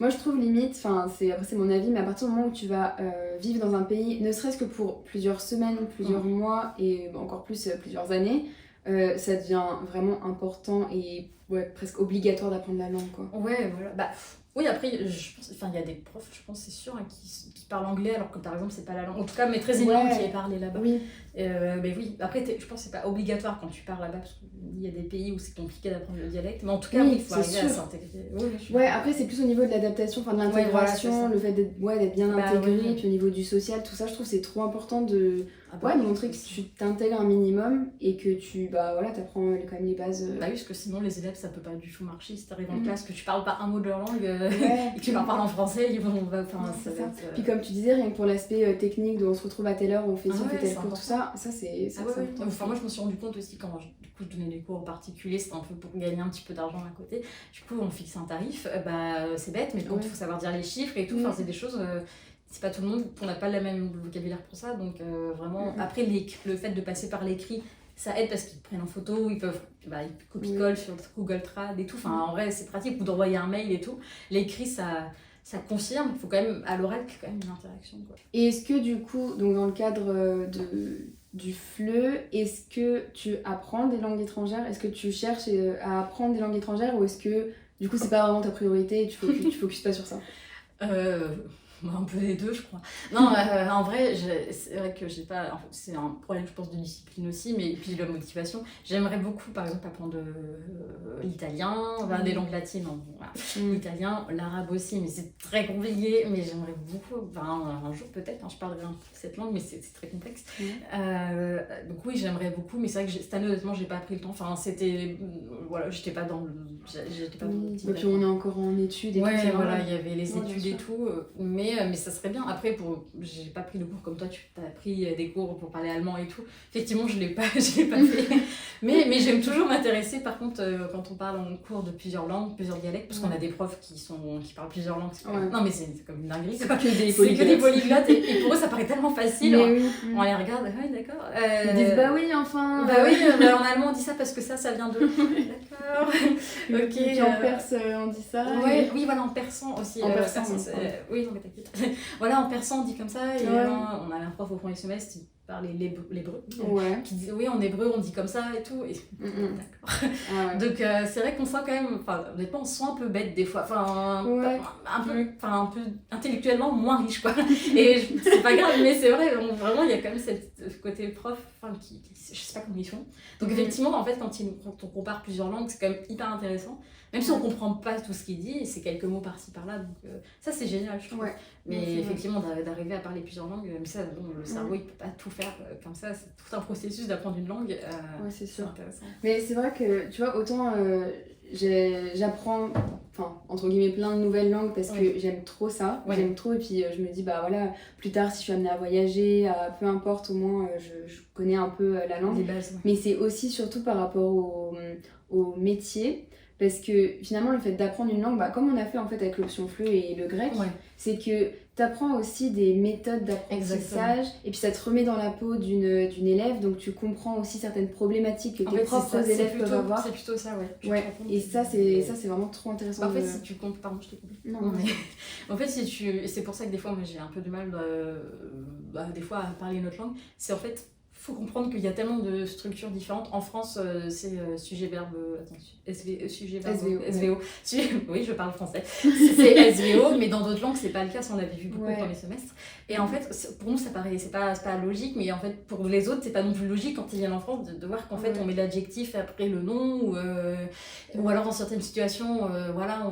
moi je trouve limite, après c'est mon avis, mais à partir du moment où tu vas vivre dans un pays, ne serait-ce que pour plusieurs semaines, plusieurs mois, et encore plus plusieurs années, ça devient vraiment important et presque obligatoire d'apprendre la langue, quoi. Ouais, voilà. Oui, après, je pense, il y a des profs, je pense, c'est sûr, qui parlent anglais, alors que par exemple, c'est pas la langue. En tout cas, maîtrise une langue qui est parlée là-bas. Oui. Mais oui, après, je pense que c'est pas obligatoire quand tu pars là-bas, parce qu'il y a des pays où c'est compliqué d'apprendre le dialecte. Mais en tout cas, il faut arriver à s'intégrer. Après, c'est plus au niveau de l'adaptation, de l'intégration, le fait d'être bien intégré, puis au niveau du social, tout ça, je trouve que c'est trop important de montrer que tu t'intègres un minimum et que tu t'apprends quand même les bases. Oui, parce que sinon, les élèves, ça peut pas du tout marcher. Si t'arrives en classe, que tu parles pas un mot de leur langue et que tu leur parles en français, ils vont. Puis comme tu disais, rien que pour l'aspect technique, de on se retrouve à telle heure, on fait ci, on fait tel cours, tout ça, c'est important. Enfin, moi, je me suis rendu compte aussi quand je donnais des cours en particulier, c'était un peu pour gagner un petit peu d'argent à côté. Du coup, on fixe un tarif, c'est bête, mais quand il faut savoir dire les chiffres et tout, c'est des choses. C'est pas tout le monde, on n'a pas le même vocabulaire pour ça, donc vraiment. Après, le fait de passer par l'écrit, ça aide parce qu'ils prennent en photo, ils peuvent ils copie-collent sur Google Trad et tout. Enfin, en vrai, c'est pratique, ou d'envoyer un mail et tout. L'écrit, ça confirme. Il faut quand même, à l'oral, qu'il y ait quand même une interaction, quoi. Et est-ce que du coup, donc dans le cadre du FLE, est-ce que tu apprends des langues étrangères? Est-ce que tu cherches à apprendre des langues étrangères, ou est-ce que du coup c'est pas vraiment ta priorité et tu focuses pas sur ça? Un peu des deux, je crois. Non, en vrai, c'est vrai que j'ai pas. En fait, c'est un problème, je pense, de discipline aussi, mais puis de motivation. J'aimerais beaucoup, par exemple, apprendre l'italien, des langues latines, l'italien, l'arabe aussi, mais c'est très compliqué. Mais j'aimerais beaucoup, un jour peut-être, je parlerai un peu cette langue, mais c'est très complexe. Donc oui, j'aimerais beaucoup, mais c'est vrai que cette année, honnêtement, j'ai pas pris le temps. Enfin, c'était. Voilà, j'étais pas dans le. Et puis on est encore en études et tout. Voilà, il y avait les études et tout, mais ça serait bien. Après, j'ai pas pris de cours comme toi, tu as pris des cours pour parler allemand et tout. Effectivement, je l'ai pas fait. Mais j'aime toujours m'intéresser, par contre, quand on parle en cours de plusieurs langues, plusieurs dialectes, parce qu'on a des profs qui parlent plusieurs langues. Non, mais c'est comme une dinguerie. C'est que des polyglottes. Et pour eux, ça paraît tellement facile. On les regarde, oui, d'accord. Ils disent, bah oui, enfin. Bah oui, en allemand, on dit ça parce que ça vient de. D'accord. Ok. Et puis en perse, on dit ça. Ouais, oui, voilà, en persan aussi. En persan, oui, non, mais t'inquiète. Voilà, en persan, on dit comme ça. Et on avait un prof au premier semestre qui parlait l'hébreu. Qui disait, oui, en hébreu, on dit comme ça et tout. Et... D'accord. Donc, c'est vrai qu'on sent quand même. Enfin, honnêtement, on se sent un peu bête des fois. Enfin, un peu intellectuellement moins riche, quoi. Et c'est pas grave, mais c'est vrai, vraiment, il y a quand même ce côté prof qui je sais pas comment ils font. Donc, effectivement, en fait, quand on compare plusieurs langues, c'est quand même hyper intéressant. Même si on comprend pas tout ce qu'il dit, c'est quelques mots par-ci par-là, donc ça c'est génial, je trouve. Mais effectivement, d'arriver à parler plusieurs langues, mais ça, bon, le cerveau il peut pas tout faire comme ça, c'est tout un processus d'apprendre une langue. C'est sûr. Intéressant. Mais c'est vrai que, tu vois, autant j'apprends, enfin, entre guillemets, plein de nouvelles langues parce que j'aime trop ça, j'aime trop, et puis je me dis, bah voilà, plus tard, si je suis amenée à voyager, peu importe, au moins, je connais un peu la langue. Les bases, Mais c'est aussi surtout par rapport au métier. Parce que finalement, le fait d'apprendre une langue, bah, comme on a fait en fait avec l'option FLE et le grec, c'est que tu apprends aussi des méthodes d'apprentissage et puis ça te remet dans la peau d'une élève, donc tu comprends aussi certaines problématiques que tes propres élèves peuvent avoir. C'est plutôt ça, Et ça, c'est vraiment trop intéressant. En fait, si tu comptes. Pardon, je t'ai coupé. Non, mais... En fait, c'est pour ça que des fois, moi j'ai un peu de mal des fois à parler une autre langue. C'est en fait. Il faut comprendre qu'il y a tellement de structures différentes. En France, c'est sujet-verbe, SVO. Oui, je parle français. C'est SVO, mais dans d'autres langues, c'est pas le cas, ça on l'avait vu beaucoup dans les semestres. Et en fait, pour nous, ça paraît, c'est pas logique, mais en fait, pour les autres, c'est pas non plus logique quand ils viennent en France de voir qu'en fait, on met l'adjectif après le nom, ou alors dans certaines situations, voilà,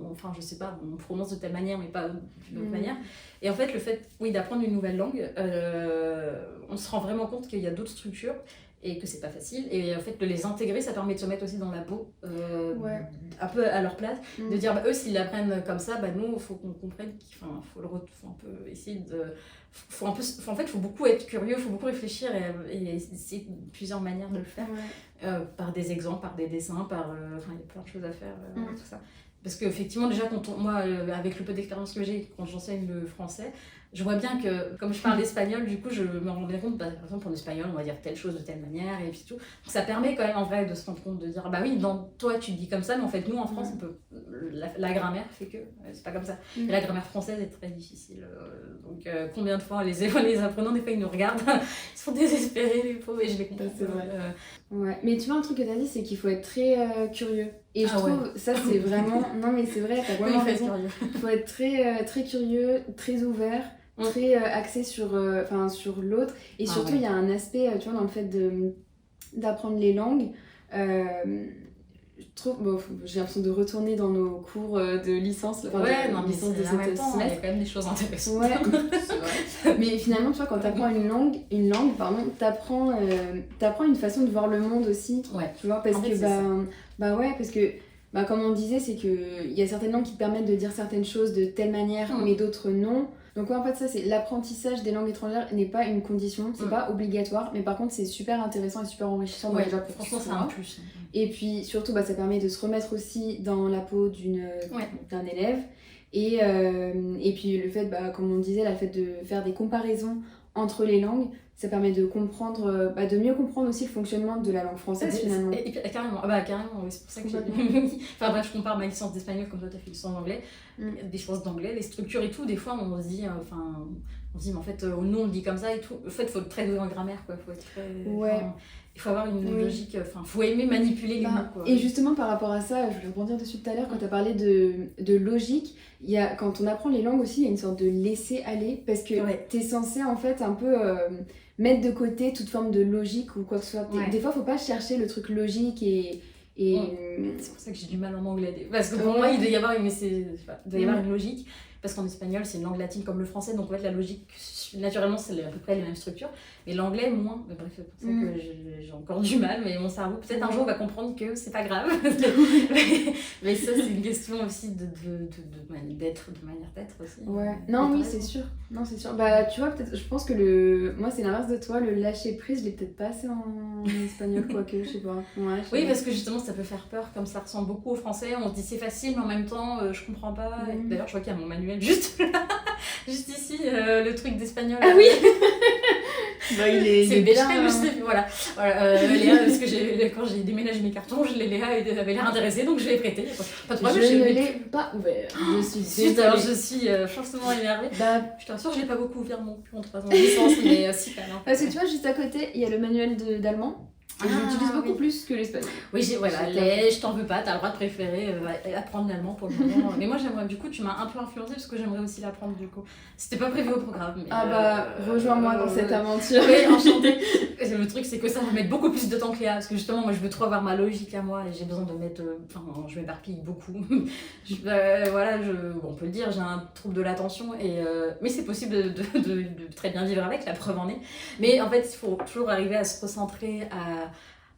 enfin, je sais pas, on prononce de telle manière, mais pas d'une autre manière. Et en fait, le fait, d'apprendre une nouvelle langue, on se rend vraiment compte qu'il y a d'autres structures et que c'est pas facile. Et en fait, de les intégrer, ça permet de se mettre aussi dans la peau, un peu à leur place, de dire, eux, s'ils l'apprennent comme ça, nous, il faut qu'on comprenne qu'il faut un peu essayer de... en fait, il faut beaucoup être curieux, il faut beaucoup réfléchir et essayer plusieurs manières de le faire, par des exemples, par des dessins, il y a plein de choses à faire, tout ça. Parce qu'effectivement, déjà, moi, avec le peu d'expérience que j'ai, quand j'enseigne le français, je vois bien que, comme je parle espagnol, du coup, je me rendais compte, par exemple, en espagnol, on va dire telle chose de telle manière, et puis tout. Donc, ça permet quand même, en vrai, de se rendre compte, de dire, bah oui, toi, tu dis comme ça, mais en fait, nous, en France, on peut... La grammaire fait que c'est pas comme ça. Et la grammaire française est très difficile. Donc, combien de fois les apprenants, des fois, ils nous regardent, ils sont désespérés, les pauvres, et je les comprends. C'est vrai. Mais tu vois, un truc que tu as dit, c'est qu'il faut être très curieux. Et je trouve, ça, c'est vraiment... Non, mais c'est vrai, t'as vraiment raison. Il faut être très, très curieux, très ouvert, très axé sur l'autre. Et surtout, il y a un aspect, tu vois, dans le fait d'apprendre les langues. Je trouve, j'ai l'impression de retourner dans nos cours de licence. Licence de cette semestre. Il y a quand même des choses intéressantes. C'est vrai. Mais finalement, tu vois, quand tu apprends une langue, t'apprends une façon de voir le monde aussi. Tu vois, parce que comme on disait, c'est qu'il y a certaines langues qui te permettent de dire certaines choses de telle manière, mais d'autres non. Donc en fait, ça, c'est l'apprentissage des langues étrangères n'est pas une condition, c'est pas obligatoire, mais par contre, c'est super intéressant et super enrichissant. Franchement, c'est un plus. Et puis surtout, ça permet de se remettre aussi dans la peau d'un élève. Et puis le fait, comme on disait, le fait de faire des comparaisons entre les langues, ça permet de comprendre, de mieux comprendre aussi le fonctionnement de la langue française finalement. Et carrément, c'est pour ça que j'ai dit. Enfin bref, je compare ma licence d'espagnol comme toi tu as fait licence d'anglais, des choses d'anglais, les structures et tout, des fois on se dit, mais en fait, nous on le dit comme ça et tout. En fait, il faut être très doué en grammaire, quoi. Faut être très, il faut avoir une logique, faut aimer manipuler les mots, quoi. Et justement, par rapport à ça, je voulais rebondir dessus tout à l'heure, quand tu as parlé de logique, quand on apprend les langues aussi, il y a une sorte de laisser-aller, parce que tu es censé en fait un peu mettre de côté toute forme de logique ou quoi que ce soit. Des fois, faut pas chercher le truc logique et c'est pour ça que j'ai du mal en anglais. Parce que pour moi, il doit y avoir une logique. Parce qu'en espagnol, c'est une langue latine comme le français, donc en fait, la logique, naturellement, c'est à peu près les mêmes structures. Mais l'anglais, moins. Mais bref, c'est pour ça que j'ai encore du mal, mais mon cerveau peut-être un jour va comprendre que c'est pas grave. mais ça c'est une question aussi de manière d'être aussi. Ouais, non oui c'est sûr. Non c'est sûr. Bah tu vois peut-être, je pense que moi c'est l'inverse de toi, le lâcher prise je l'ai peut-être pas assez en espagnol quoique, je sais pas. Ouais, oui parce que justement ça peut faire peur, comme ça ressemble beaucoup au français, on se dit c'est facile mais en même temps je comprends pas. D'ailleurs je vois qu'il y a mon manuel juste là, juste ici, le truc d'espagnol. Ah oui. Bah, c'est bien, je sais, voilà. Léa, parce que quand j'ai déménagé mes cartons, Léa avait l'air intéressée, donc je l'ai prêté. Pas de problème, je ne l'ai pas ouvert. Je suis désolée. Alors je suis forcément énervée. Je t'assure, je l'ai pas beaucoup ouvert non plus en 3 ans de licence, mais si quand même. Parce que tu vois, juste à côté, il y a le manuel d'allemand. Je l'utilise beaucoup plus que l'espagnol. Oui, je t'en veux pas, t'as le droit de préférer apprendre l'allemand pour le moment. Mais moi j'aimerais, du coup, tu m'as un peu influencée parce que j'aimerais aussi l'apprendre du coup. C'était pas prévu au programme. Mais, rejoins-moi dans cette aventure. Oui, enchantée. Le truc, c'est que ça va mettre beaucoup plus de temps que Léa parce que justement, moi je veux trop avoir ma logique à moi et j'ai besoin de mettre. Je m'éparpille beaucoup. On peut le dire, j'ai un trouble de l'attention, mais c'est possible de très bien vivre avec, la preuve en est. Mais en fait, il faut toujours arriver à se recentrer, à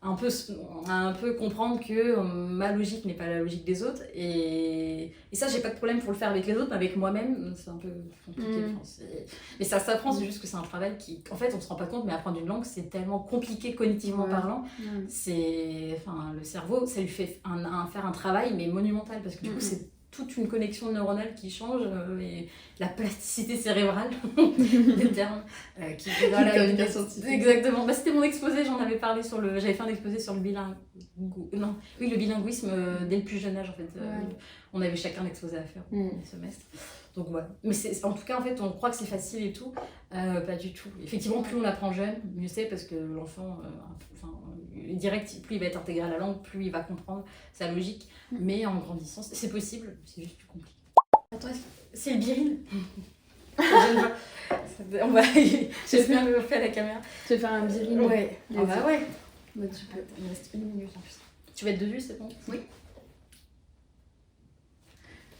un peu comprendre que ma logique n'est pas la logique des autres et ça j'ai pas de problème pour le faire avec les autres, mais avec moi-même c'est un peu compliqué. Mais ça s'apprend, c'est juste que c'est un travail qui en fait on se rend pas compte, mais apprendre une langue c'est tellement compliqué cognitivement parlant. Le cerveau ça lui fait faire un travail mais monumental parce que du coup c'est toute une connexion neuronale qui change et la plasticité cérébrale des termes qui exactement. C'était mon exposé, j'en avais parlé j'avais fait un exposé sur le bilinguisme dès le plus jeune âge en fait. On avait chacun un exposé à faire au semestre. Donc voilà. Mais en tout cas en fait on croit que c'est facile et tout, pas du tout. Effectivement plus on apprend jeune, mieux c'est parce que l'enfant direct, plus il va être intégré à la langue, plus il va comprendre sa logique. Mais en grandissant, c'est possible, c'est juste plus compliqué. Attends, c'est le biril. J'espère le faire à la caméra. Tu veux faire un biril? Ouais. Ouais. Bah, tu peux. Il reste 1 minute en plus. Tu vas être dessus, c'est bon? Oui.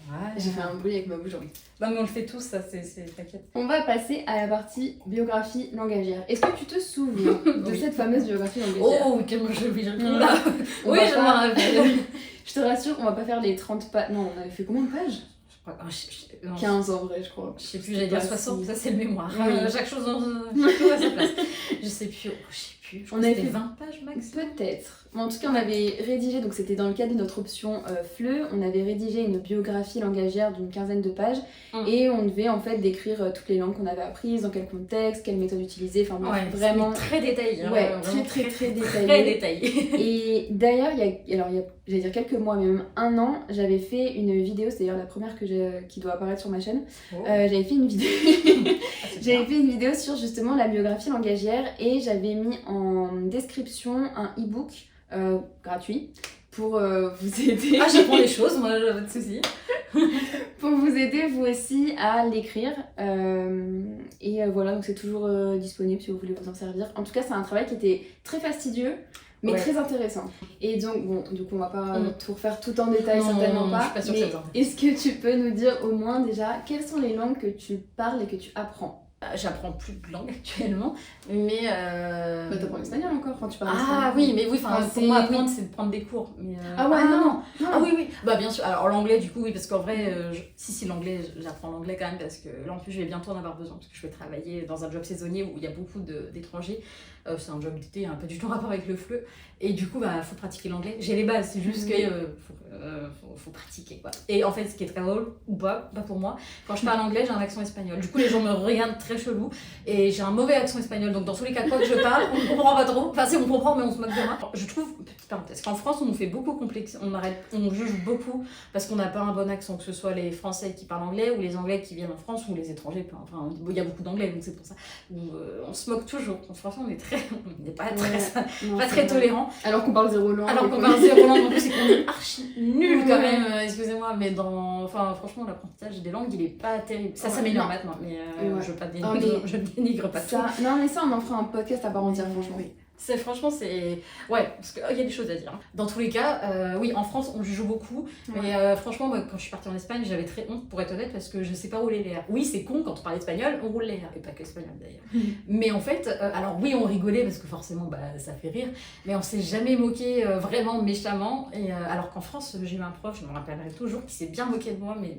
Ouais. J'ai fait un bruit avec ma bouche. Bah, mais on le fait tous, ça, t'inquiète. On va passer à la partie biographie langagière. Est-ce que tu te souviens de cette fameuse biographie langagière? Oh, quel je vis là. Oui, je me rappelle. Je te rassure, on va pas faire les 30 pages. Non, on avait fait combien de pages? 15 en vrai, je crois. Je sais plus, j'allais dire 60, ça c'est le mémoire. Chaque chose à sa place. Je sais plus. On avait fait 20 pages max. Peut-être. En tout cas, on avait rédigé, donc c'était dans le cadre de notre option FLE, on avait rédigé une biographie langagière d'une 15aine de pages et on devait en fait décrire toutes les langues qu'on avait apprises, dans quel contexte, quelle méthode utiliser, enfin vraiment très détaillé. Ouais, très détaillé. Et d'ailleurs, j'allais dire quelques mois, mais même 1 an, j'avais fait une vidéo, c'est d'ailleurs la première qui doit apparaître sur ma chaîne. J'avais fait une vidéo j'avais fait une vidéo sur justement la biographie langagière et j'avais mis en description un e-book gratuit pour vous aider. J'apprends les choses, moi, pas de soucis. Pour vous aider vous aussi à l'écrire. Voilà, donc c'est toujours disponible si vous voulez vous en servir. En tout cas, c'est un travail qui était très fastidieux, mais très intéressant. Et donc, du coup, on va pas tout refaire tout en détail, certainement pas. Je suis pas sûre mais est-ce que tu peux nous dire au moins déjà quelles sont les langues que tu parles et que tu apprends? J'apprends plus de langue actuellement, mais t'apprends l'espagnol encore quand tu parles espagnol. Oui, mais pour moi apprendre c'est de prendre des cours. Mais non. Oui. Bah bien sûr. Alors l'anglais du coup oui, parce qu'en vrai si l'anglais, j'apprends l'anglais quand même parce que là en plus je vais bientôt en avoir besoin parce que je vais travailler dans un job saisonnier où il y a beaucoup d'étrangers. C'est un job d'été, un peu du tout en rapport avec le FLE. Et du coup, faut pratiquer l'anglais. J'ai les bases, c'est juste qu'il faut pratiquer, quoi. Et en fait, ce qui est très drôle, ou pas pour moi, quand je parle anglais, j'ai un accent espagnol. Du coup, les gens me regardent très chelou. Et j'ai un mauvais accent espagnol. Donc, dans tous les cas, quoi que je parle, on ne comprend pas trop. Enfin, si, on comprend, mais on se moque de moi. Je trouve, petite parenthèse, qu'en France, on nous fait beaucoup complexe. On juge beaucoup parce qu'on n'a pas un bon accent, que ce soit les Français qui parlent anglais ou les Anglais qui viennent en France ou les étrangers. Enfin, il y a beaucoup d'anglais, donc c'est pour ça. On se moque toujours. En France, on n'est pas très tolérant. Alors qu'on parle 0 langue. En plus, et qu'on est archi nul quand même, excusez-moi, mais franchement, l'apprentissage des langues, il est pas terrible. Ça s'améliore maintenant, mais je ne dénigre pas ça. Non, mais ça, on en fera un podcast à part entière, franchement. Franchement, c'est... Ouais, parce qu'il y a des choses à dire. Hein. Dans tous les cas, oui, en France, on juge beaucoup. Ouais. Mais franchement, moi, quand je suis partie en Espagne, j'avais très honte, pour être honnête, parce que je sais pas rouler les R. Oui, c'est con, quand on parle espagnol, on roule les R. Et pas que espagnol, d'ailleurs. Mais en fait, alors oui, on rigolait, parce que forcément, ça fait rire. Mais on s'est jamais moqué vraiment méchamment. Et alors qu'en France, j'ai eu un prof, je me rappellerai toujours, qui s'est bien moqué de moi, mais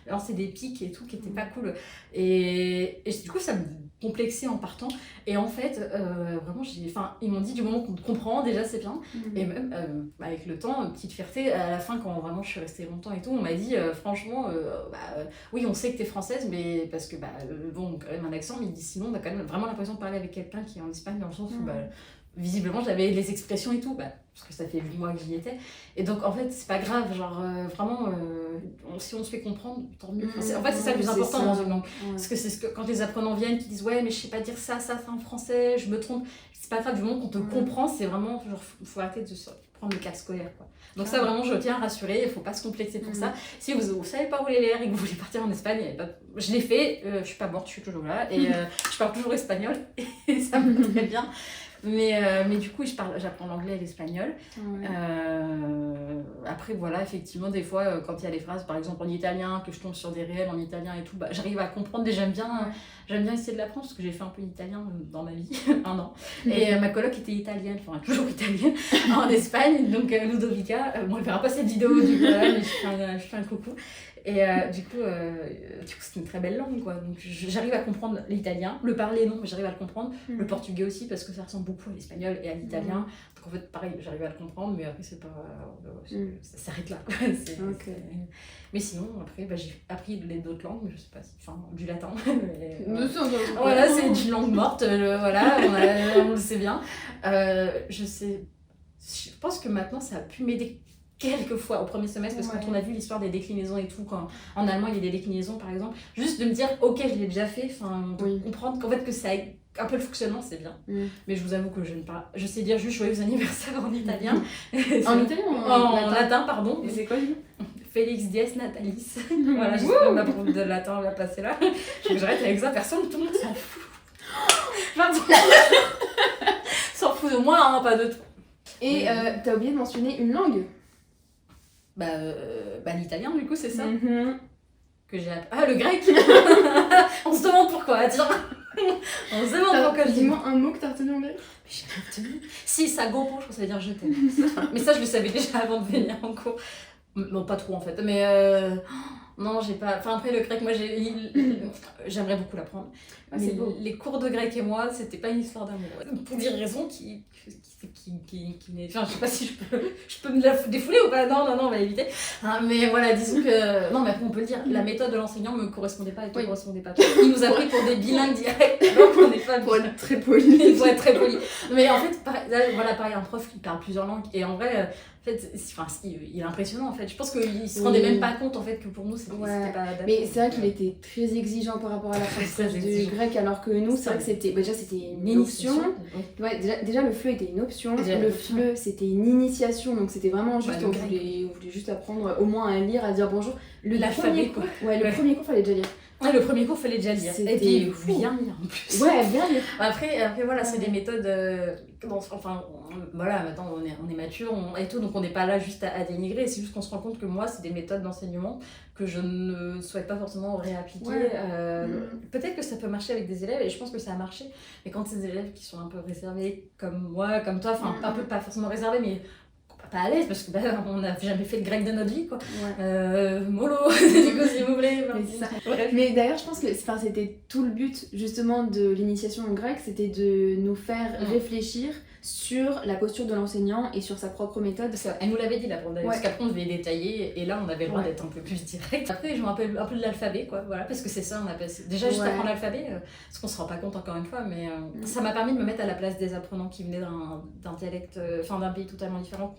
lançait des pics et tout, qui étaient pas cool. Et du coup, ça me complexé en partant et en fait vraiment ils m'ont dit du moment qu'on te comprend déjà c'est bien et même avec le temps petite fierté à la fin quand vraiment je suis restée longtemps et tout on m'a dit franchement oui on sait que t'es française mais parce que bon quand même un accent mais il dit sinon on a quand même vraiment l'impression de parler avec quelqu'un qui est en Espagne dans le sens où visiblement j'avais les expressions et tout parce que ça fait 8 mois que j'y étais et donc en fait c'est pas grave genre vraiment si on se fait comprendre tant mieux en fait c'est ça le plus important dans une langue parce que c'est ce que quand les apprenants viennent qui disent ouais mais je sais pas dire ça en français je me trompe c'est pas grave du moment qu'on te comprend c'est vraiment genre faut arrêter de prendre le cas scolaire quoi donc ça vraiment je tiens à rassurer il faut pas se complexer pour ça si vous savez pas rouler les airs et que vous voulez partir en Espagne je l'ai fait je suis pas morte je suis toujours là et je parle toujours espagnol et ça me va très bien mais du coup j'apprends l'anglais et l'espagnol après voilà effectivement des fois quand il y a des phrases par exemple en italien que je tombe sur des réels en italien et tout j'arrive à comprendre et j'aime bien essayer de l'apprendre parce que j'ai fait un peu d'italien dans ma vie 1 an et ma coloc était italienne enfin toujours italienne en Espagne donc Ludovica bon elle verra pas cette vidéo du coup mais je fais un coucou et du coup c'est une très belle langue quoi donc j'arrive à comprendre l'italien le parler non mais j'arrive à le comprendre le portugais aussi parce que ça ressemble beaucoup à l'espagnol et à l'italien donc en fait pareil j'arrive à le comprendre mais après c'est pas ça s'arrête là quoi. Mais sinon après j'ai appris d'autres langues mais je sais pas si du latin mais, voilà c'est une langue morte voilà on le sait bien je pense que maintenant ça a pu m'aider quelques fois au premier semestre parce que quand on a vu l'histoire des déclinaisons et tout quand en allemand il y a des déclinaisons par exemple juste de me dire ok je l'ai déjà fait de comprendre qu'en fait que ça a un peu le fonctionnement c'est bien mais je vous avoue que je sais dire juste joyeux anniversaire en italien en italien en latin pardon et c'est quoi du coup Félix Dies Natalis voilà j'espère que ma prof de latin va passer là faut que j'arrête avec ça personne tout le monde s'en fout s'en fout de moi hein, pas de toi et t'as oublié de mentionner une langue l'italien du coup c'est ça que j'ai appris. Ah le grec on se demande pourquoi dire on se demande pourquoi dis-moi un mot que t'as retenu en grec mais j'ai rien retenu si ça gopo je pense que ça veut dire je t'aime mais ça je le savais déjà avant de venir en cours non pas trop en fait mais non j'ai pas après le grec moi j'aimerais beaucoup l'apprendre mais les cours de grec et moi c'était pas une histoire d'amour pour des raisons qui n'est je sais pas si je peux me la défouler ou pas non on va éviter mais voilà disons que non mais après on peut le dire la méthode de l'enseignant me correspondait pas et te correspondait pas il nous a pris pour des bilingues directs alors qu'on n'est pas pour être très poli mais en fait pareil un prof qui parle plusieurs langues et en vrai en fait, il est impressionnant en fait. Je pense qu'il se rendait même pas compte en fait que pour nous c'était pas adapté. Mais c'est vrai qu'il était très exigeant par rapport à l'apprentissage du grec alors que nous c'est vrai que c'était déjà c'était une option. Ouais, déjà le FLE était une option. Le FLE c'était une initiation donc c'était vraiment juste on voulait juste apprendre au moins à lire à dire bonjour. L'alphabet quoi. Ouais le premier cours fallait déjà lire. Ouais, le premier cours, fallait déjà lire. Et puis, bien lire en plus. Ouais, bien lire. Après voilà, c'est des méthodes. Voilà, maintenant on est mature et tout, donc on n'est pas là juste à dénigrer. C'est juste qu'on se rend compte que moi, c'est des méthodes d'enseignement que je ne souhaite pas forcément réappliquer. Peut-être que ça peut marcher avec des élèves et je pense que ça a marché. Mais quand c'est des élèves qui sont un peu réservés comme moi, comme toi, un peu pas forcément réservés, mais pas à l'aise parce que on n'a jamais fait de grec de notre vie quoi. Mollo du coup s'il vous plaît mais d'ailleurs je pense que c'était tout le but justement de l'initiation au grec c'était de nous faire réfléchir sur la posture de l'enseignant et sur sa propre méthode. Elle nous l'avait dit là parce qu'après on devait détailler et là on avait le droit d'être un peu plus direct. Après je me rappelle un peu de l'alphabet quoi, voilà, parce que c'est ça on a passé déjà juste apprendre l'alphabet parce qu'on se rend pas compte encore une fois mais ça m'a permis de me mettre à la place des apprenants qui venaient d'un dialecte d'un pays totalement différent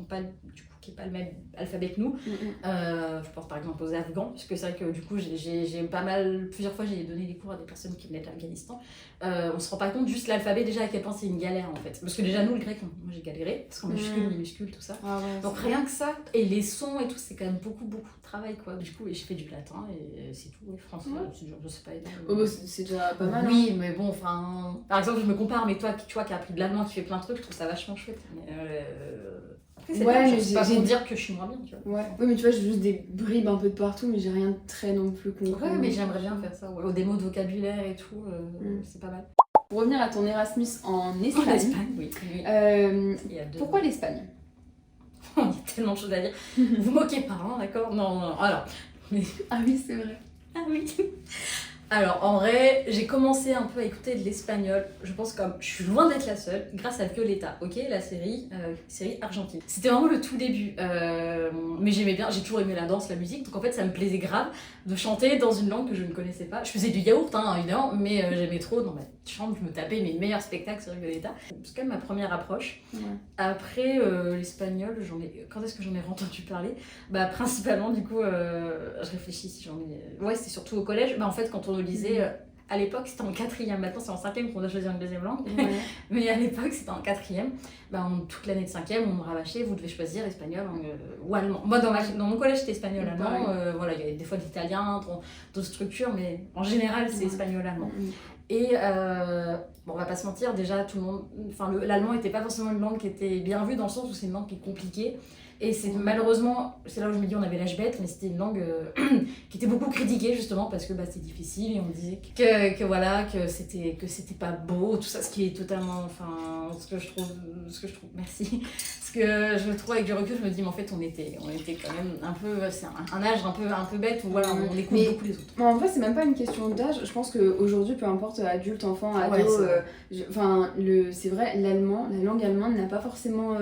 qui qui n'est pas le même alphabet que nous. Je pense par exemple aux Afghans, parce que c'est vrai que du coup, plusieurs fois, j'ai donné des cours à des personnes qui venaient de l'Afghanistan. On se rend pas compte, juste l'alphabet, déjà à quel point c'est une galère en fait. Parce que déjà, nous, le grec, moi j'ai galéré, parce qu'on minuscule, tout ça. Donc rien que ça, et les sons et tout, c'est quand même beaucoup de travail quoi. Du coup, je fais du latin et c'est tout. Et français, je sais pas. C'est déjà pas mal. Oui, mais bon, enfin. Par exemple, je me compare, mais toi, tu vois, qui a appris de l'allemand, qui fait plein de trucs, je trouve ça vachement chouette. Mais après, c'est bien, mais pas pour dire que je suis moins bien, tu vois. Oui, mais tu vois, j'ai juste des bribes un peu de partout, mais j'ai rien de très non plus concret. Ouais, mais j'aimerais bien faire ça. Des mots de vocabulaire et tout, c'est pas mal. Pour revenir à ton Erasmus en Espagne. En Espagne, oui. Pourquoi l'Espagne? Il y a tellement de choses à dire. Vous moquez pas, hein, d'accord? Non. Alors. Ah oui, c'est vrai. Ah oui. Alors, en vrai, j'ai commencé un peu à écouter de l'espagnol. Je pense comme je suis loin d'être la seule, grâce à Violeta, ok, la série argentine. C'était vraiment le tout début, mais j'aimais bien, j'ai toujours aimé la danse, la musique, donc en fait ça me plaisait grave de chanter dans une langue que je ne connaissais pas. Je faisais du yaourt, hein, évidemment, mais j'aimais trop. Dans ma chambre, je me tapais mes meilleurs spectacles sur Violeta. C'est quand même ma première approche. Après, l'espagnol, quand est-ce que j'en ai entendu parler? Bah, principalement, du coup, je réfléchis si j'en ai. Ouais, c'était surtout au collège. Bah, en fait, quand on lisait, à l'époque, c'était en 4e. Maintenant, c'est en 5e qu'on doit choisir une deuxième langue. Mais à l'époque, c'était en 4e. Bah, toute l'année de 5e, on me rabâchait, vous devez choisir espagnol ou allemand. Moi, dans mon collège, c'était espagnol-allemand. Voilà, il y avait des fois de l'italien, d'autres structures, mais en général, c'est espagnol-allemand. Et bon, on va pas se mentir, déjà, tout le monde. Enfin, l'allemand n'était pas forcément une langue qui était bien vue, dans le sens où c'est une langue qui est compliquée. Et c'est malheureusement, c'est là où je me dis on avait l'âge bête, mais c'était une langue qui était beaucoup critiquée justement parce que c'était difficile et on disait que c'était pas beau, tout ça, ce qui est totalement, enfin, ce que je trouve, merci, ce que je trouve avec du recul, je me dis mais en fait on était quand même un peu, c'est un âge un peu bête où voilà, on écoute beaucoup les autres. Mais en vrai c'est même pas une question d'âge, je pense qu'aujourd'hui peu importe adulte, enfant, ado, c'est vrai, la langue allemande n'a pas forcément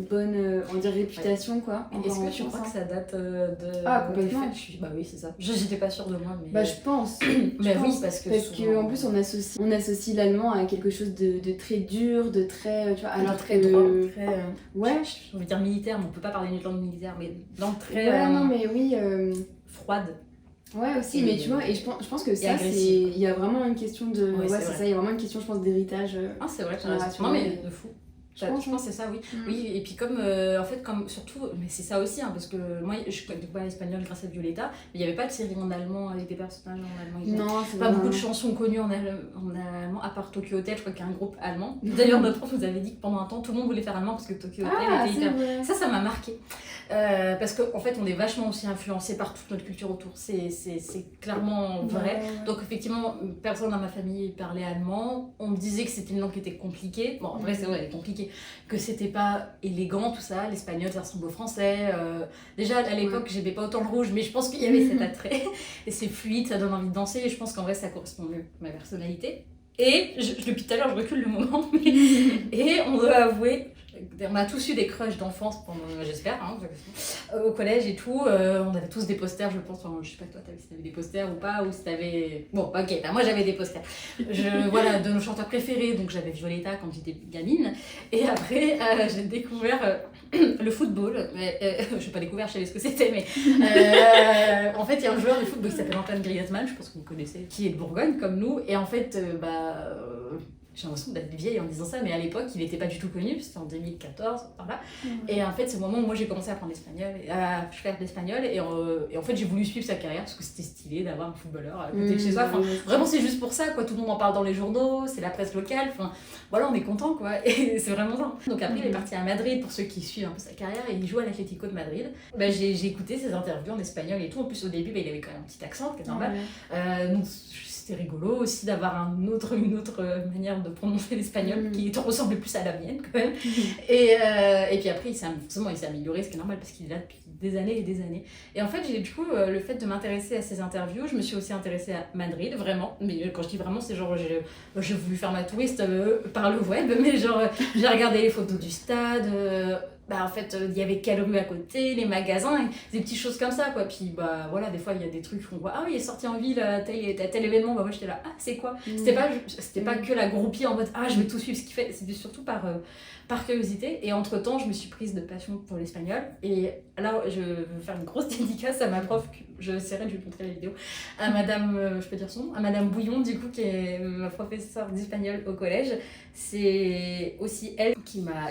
bonne, on dirait réputation quoi. Est-ce que tu crois que ça date de... Ah complètement. Bah oui c'est ça. J'étais pas sûre de moi mais... Bah je pense. Mais oui parce que en plus on associe l'allemand à quelque chose de très dur, de très... Tu vois, alors très droit, très... Ouais. Je veux dire militaire, mais on peut pas parler d'une langue militaire, mais dans très... Ouais non mais oui... Froide. Ouais aussi, mais tu vois, et je pense que ça c'est... Il y a vraiment une question de... Ouais c'est ça, il y a vraiment une question je pense d'héritage. Ah c'est vrai, non mais de fou. Je pense que c'est ça, oui. Oui, et puis comme surtout, mais c'est ça aussi, hein, parce que moi je connais pas l'espagnol grâce à Violeta, mais il n'y avait pas de série en allemand avec des personnages en allemand. Non, c'est pas beaucoup de chansons connues en allemand, à part Tokyo Hotel, je crois qu'il y a un groupe allemand. D'ailleurs, notre prof nous avait dit que pendant un temps, tout le monde voulait faire allemand parce que Tokyo Hotel était hyper. Ça m'a marqué. Parce qu'en fait, on est vachement aussi influencé par toute notre culture autour. C'est clairement vrai. Donc, effectivement, personne dans ma famille parlait allemand. On me disait que c'était une langue qui était compliquée. Bon, après, c'est vrai, elle est compliquée. Que c'était pas élégant, tout ça. L'espagnol, ça ressemble au français. Déjà, à l'époque, j'aimais pas autant le rouge, mais je pense qu'il y avait cet attrait. Et c'est fluide, ça donne envie de danser. Et je pense qu'en vrai, ça correspond mieux à ma personnalité. Et depuis tout à l'heure, je recule le moment. Et on doit avouer. On a tous eu des crushs d'enfance, j'espère, hein, au collège et tout. On avait tous des posters, je pense. Enfin, je sais pas toi, si t'avais des posters ou pas, ou si t'avais. Bon, ok, moi j'avais des posters. Voilà, de nos chanteurs préférés. Donc j'avais Violeta quand j'étais gamine. Et après, j'ai découvert le football. Je n'ai pas découvert, je savais ce que c'était, mais en fait, il y a un joueur de football qui s'appelle Antoine Griezmann, je pense que vous connaissez, qui est de Bourgogne comme nous. Et en fait, j'ai l'impression d'être vieille en disant ça, mais à l'époque, il n'était pas du tout connu, c'était en 2014, par là. Et en fait, c'est le moment où moi j'ai commencé à apprendre l'espagnol, à faire de l'espagnol, et en fait, j'ai voulu suivre sa carrière parce que c'était stylé d'avoir un footballeur à côté de chez soi. Enfin, vraiment, c'est juste pour ça, quoi. Tout le monde en parle dans les journaux, c'est la presse locale, enfin, voilà, on est content, quoi. Et c'est vraiment ça. Donc après, il est parti à Madrid pour ceux qui suivent un peu sa carrière, et il joue à l'Atlético de Madrid. J'ai écouté ses interviews en espagnol et tout. En plus, au début, il avait quand même un petit accent, c'est normal. Donc, c'était rigolo aussi d'avoir une autre manière de prononcer l'espagnol qui ressemblait plus à la mienne quand même. Et puis après, il s'est amélioré, ce qui est normal parce qu'il est là depuis des années et des années. Et en fait, du coup, le fait de m'intéresser à ces interviews, je me suis aussi intéressée à Madrid, vraiment. Mais quand je dis vraiment, c'est genre, j'ai voulu faire ma touriste par le web, mais genre, j'ai regardé les photos du stade. En fait, il y avait quelle rue à côté, les magasins, des petites choses comme ça, quoi. Puis, voilà, des fois, il y a des trucs qu'on voit, ah oui, il est sorti en ville à tel événement, moi j'étais là, ah, c'est quoi? C'était pas que la groupie en mode, ah, je vais tout suivre ce qu'il fait, c'était surtout par par curiosité. Et entre-temps, je me suis prise de passion pour l'espagnol. Et là, je veux faire une grosse dédicace à ma prof, j'essaierai de lui montrer la vidéo, à madame, je peux dire son nom, à madame Bouillon, du coup, qui est ma professeure d'espagnol au collège. C'est aussi elle qui m'a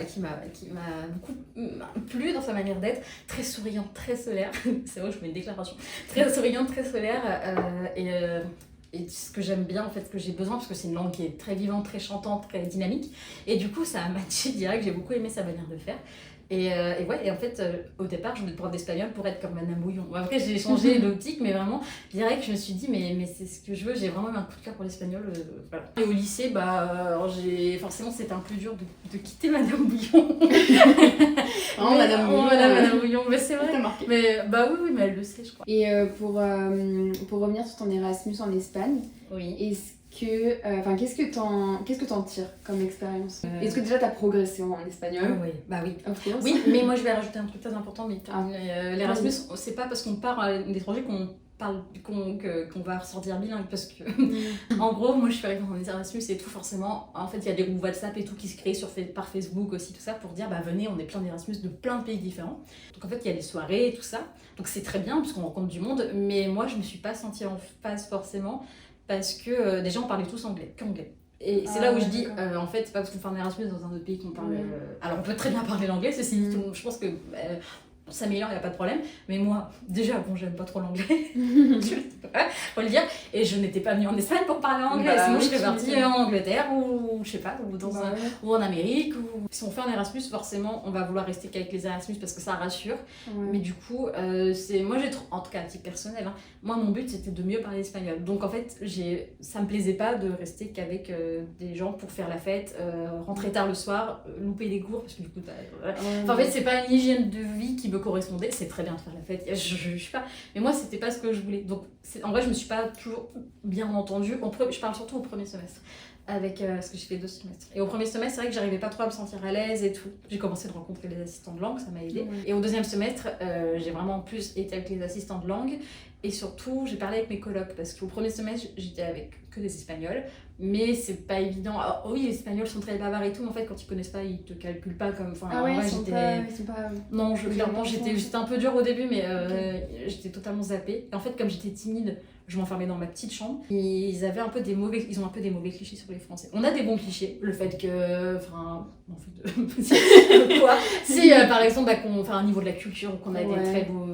beaucoup plu dans sa manière d'être, très souriante, très solaire. C'est vrai, je fais une déclaration. Très souriante, très solaire. Et ce que j'aime bien, en fait, ce que j'ai besoin, parce que c'est une langue qui est très vivante, très chantante, très dynamique. Et du coup, ça a matché direct, j'ai beaucoup aimé sa manière de faire. Et en fait, au départ, je voulais prendre d'espagnol pour être comme Madame Bouillon. Après, j'ai changé l'optique, mais vraiment, direct, je me suis dit, mais c'est ce que je veux, j'ai vraiment eu un coup de cœur pour l'espagnol. Voilà. Et au lycée, forcément, c'était un peu dur de quitter Madame Bouillon. Madame Bouillon, mais c'est vrai. Mais oui, mais elle le sait, je crois. Et pour revenir sur ton Erasmus en Espagne, oui. qu'est-ce que t'en tires comme expérience? Est-ce que déjà t'as progressé en espagnol? Oui, oui. Of course. Oui, mais moi je vais rajouter un truc très important, mais l'Erasmus, c'est pas parce qu'on part à l'étranger qu'on va ressortir bilingue, parce que en gros, moi je suis arrivée en Erasmus et tout, forcément, en fait il y a des groupes WhatsApp et tout qui se créent par Facebook aussi, tout ça, pour dire venez, on est plein d'Erasmus de plein de pays différents. Donc en fait il y a des soirées et tout ça, donc c'est très bien parce qu'on rencontre du monde, mais moi je me suis pas sentie en phase forcément, parce que déjà on parlait tous qu'anglais. Et c'est là où je dis, en fait, c'est pas parce qu'on fait un Erasmus dans un autre pays qu'on parle. Alors on peut très bien parler l'anglais, ceci dit, je pense que on s'améliore, il n'y a pas de problème. Mais moi, déjà, j'aime pas trop l'anglais, faut le dire. Et je n'étais pas venue en Espagne pour parler anglais, sinon je serais partie en Angleterre ou je sais pas, ou en Amérique. Si on fait un Erasmus, forcément, on va vouloir rester qu'avec les Erasmus parce que ça rassure. Mais du coup, en tout cas à titre personnel, moi mon but c'était de mieux parler espagnol. Donc en fait, ça me plaisait pas de rester qu'avec des gens pour faire la fête, rentrer tard le soir, louper des cours, parce que du coup, en fait, c'est pas une hygiène de vie qui me correspondait. C'est très bien de faire la fête, je sais pas, mais moi c'était pas ce que je voulais. Donc en vrai, je me suis pas toujours bien entendue. Je parle surtout au premier semestre, parce que j'ai fait 2 semestres. Et au premier semestre, c'est vrai que j'arrivais pas trop à me sentir à l'aise et tout. J'ai commencé de rencontrer les assistants de langue, ça m'a aidé. Et au 2e semestre, j'ai vraiment plus été avec les assistants de langue. Et surtout, j'ai parlé avec mes colocs, parce qu'au premier semestre, j'étais avec que des Espagnols. Mais c'est pas évident. Alors, oui, les Espagnols sont très bavards et tout, mais en fait, quand ils connaissent pas, ils te calculent pas comme. Ils sont pas. Non, clairement, j'étais un peu dure au début, mais j'étais totalement zappée. Et en fait, comme j'étais timide, je m'enfermais dans ma petite chambre. Ils ont un peu des mauvais clichés sur les Français. On a des bons clichés, le fait que. Quoi si, par exemple, au niveau de la culture, qu'on a des très beaux.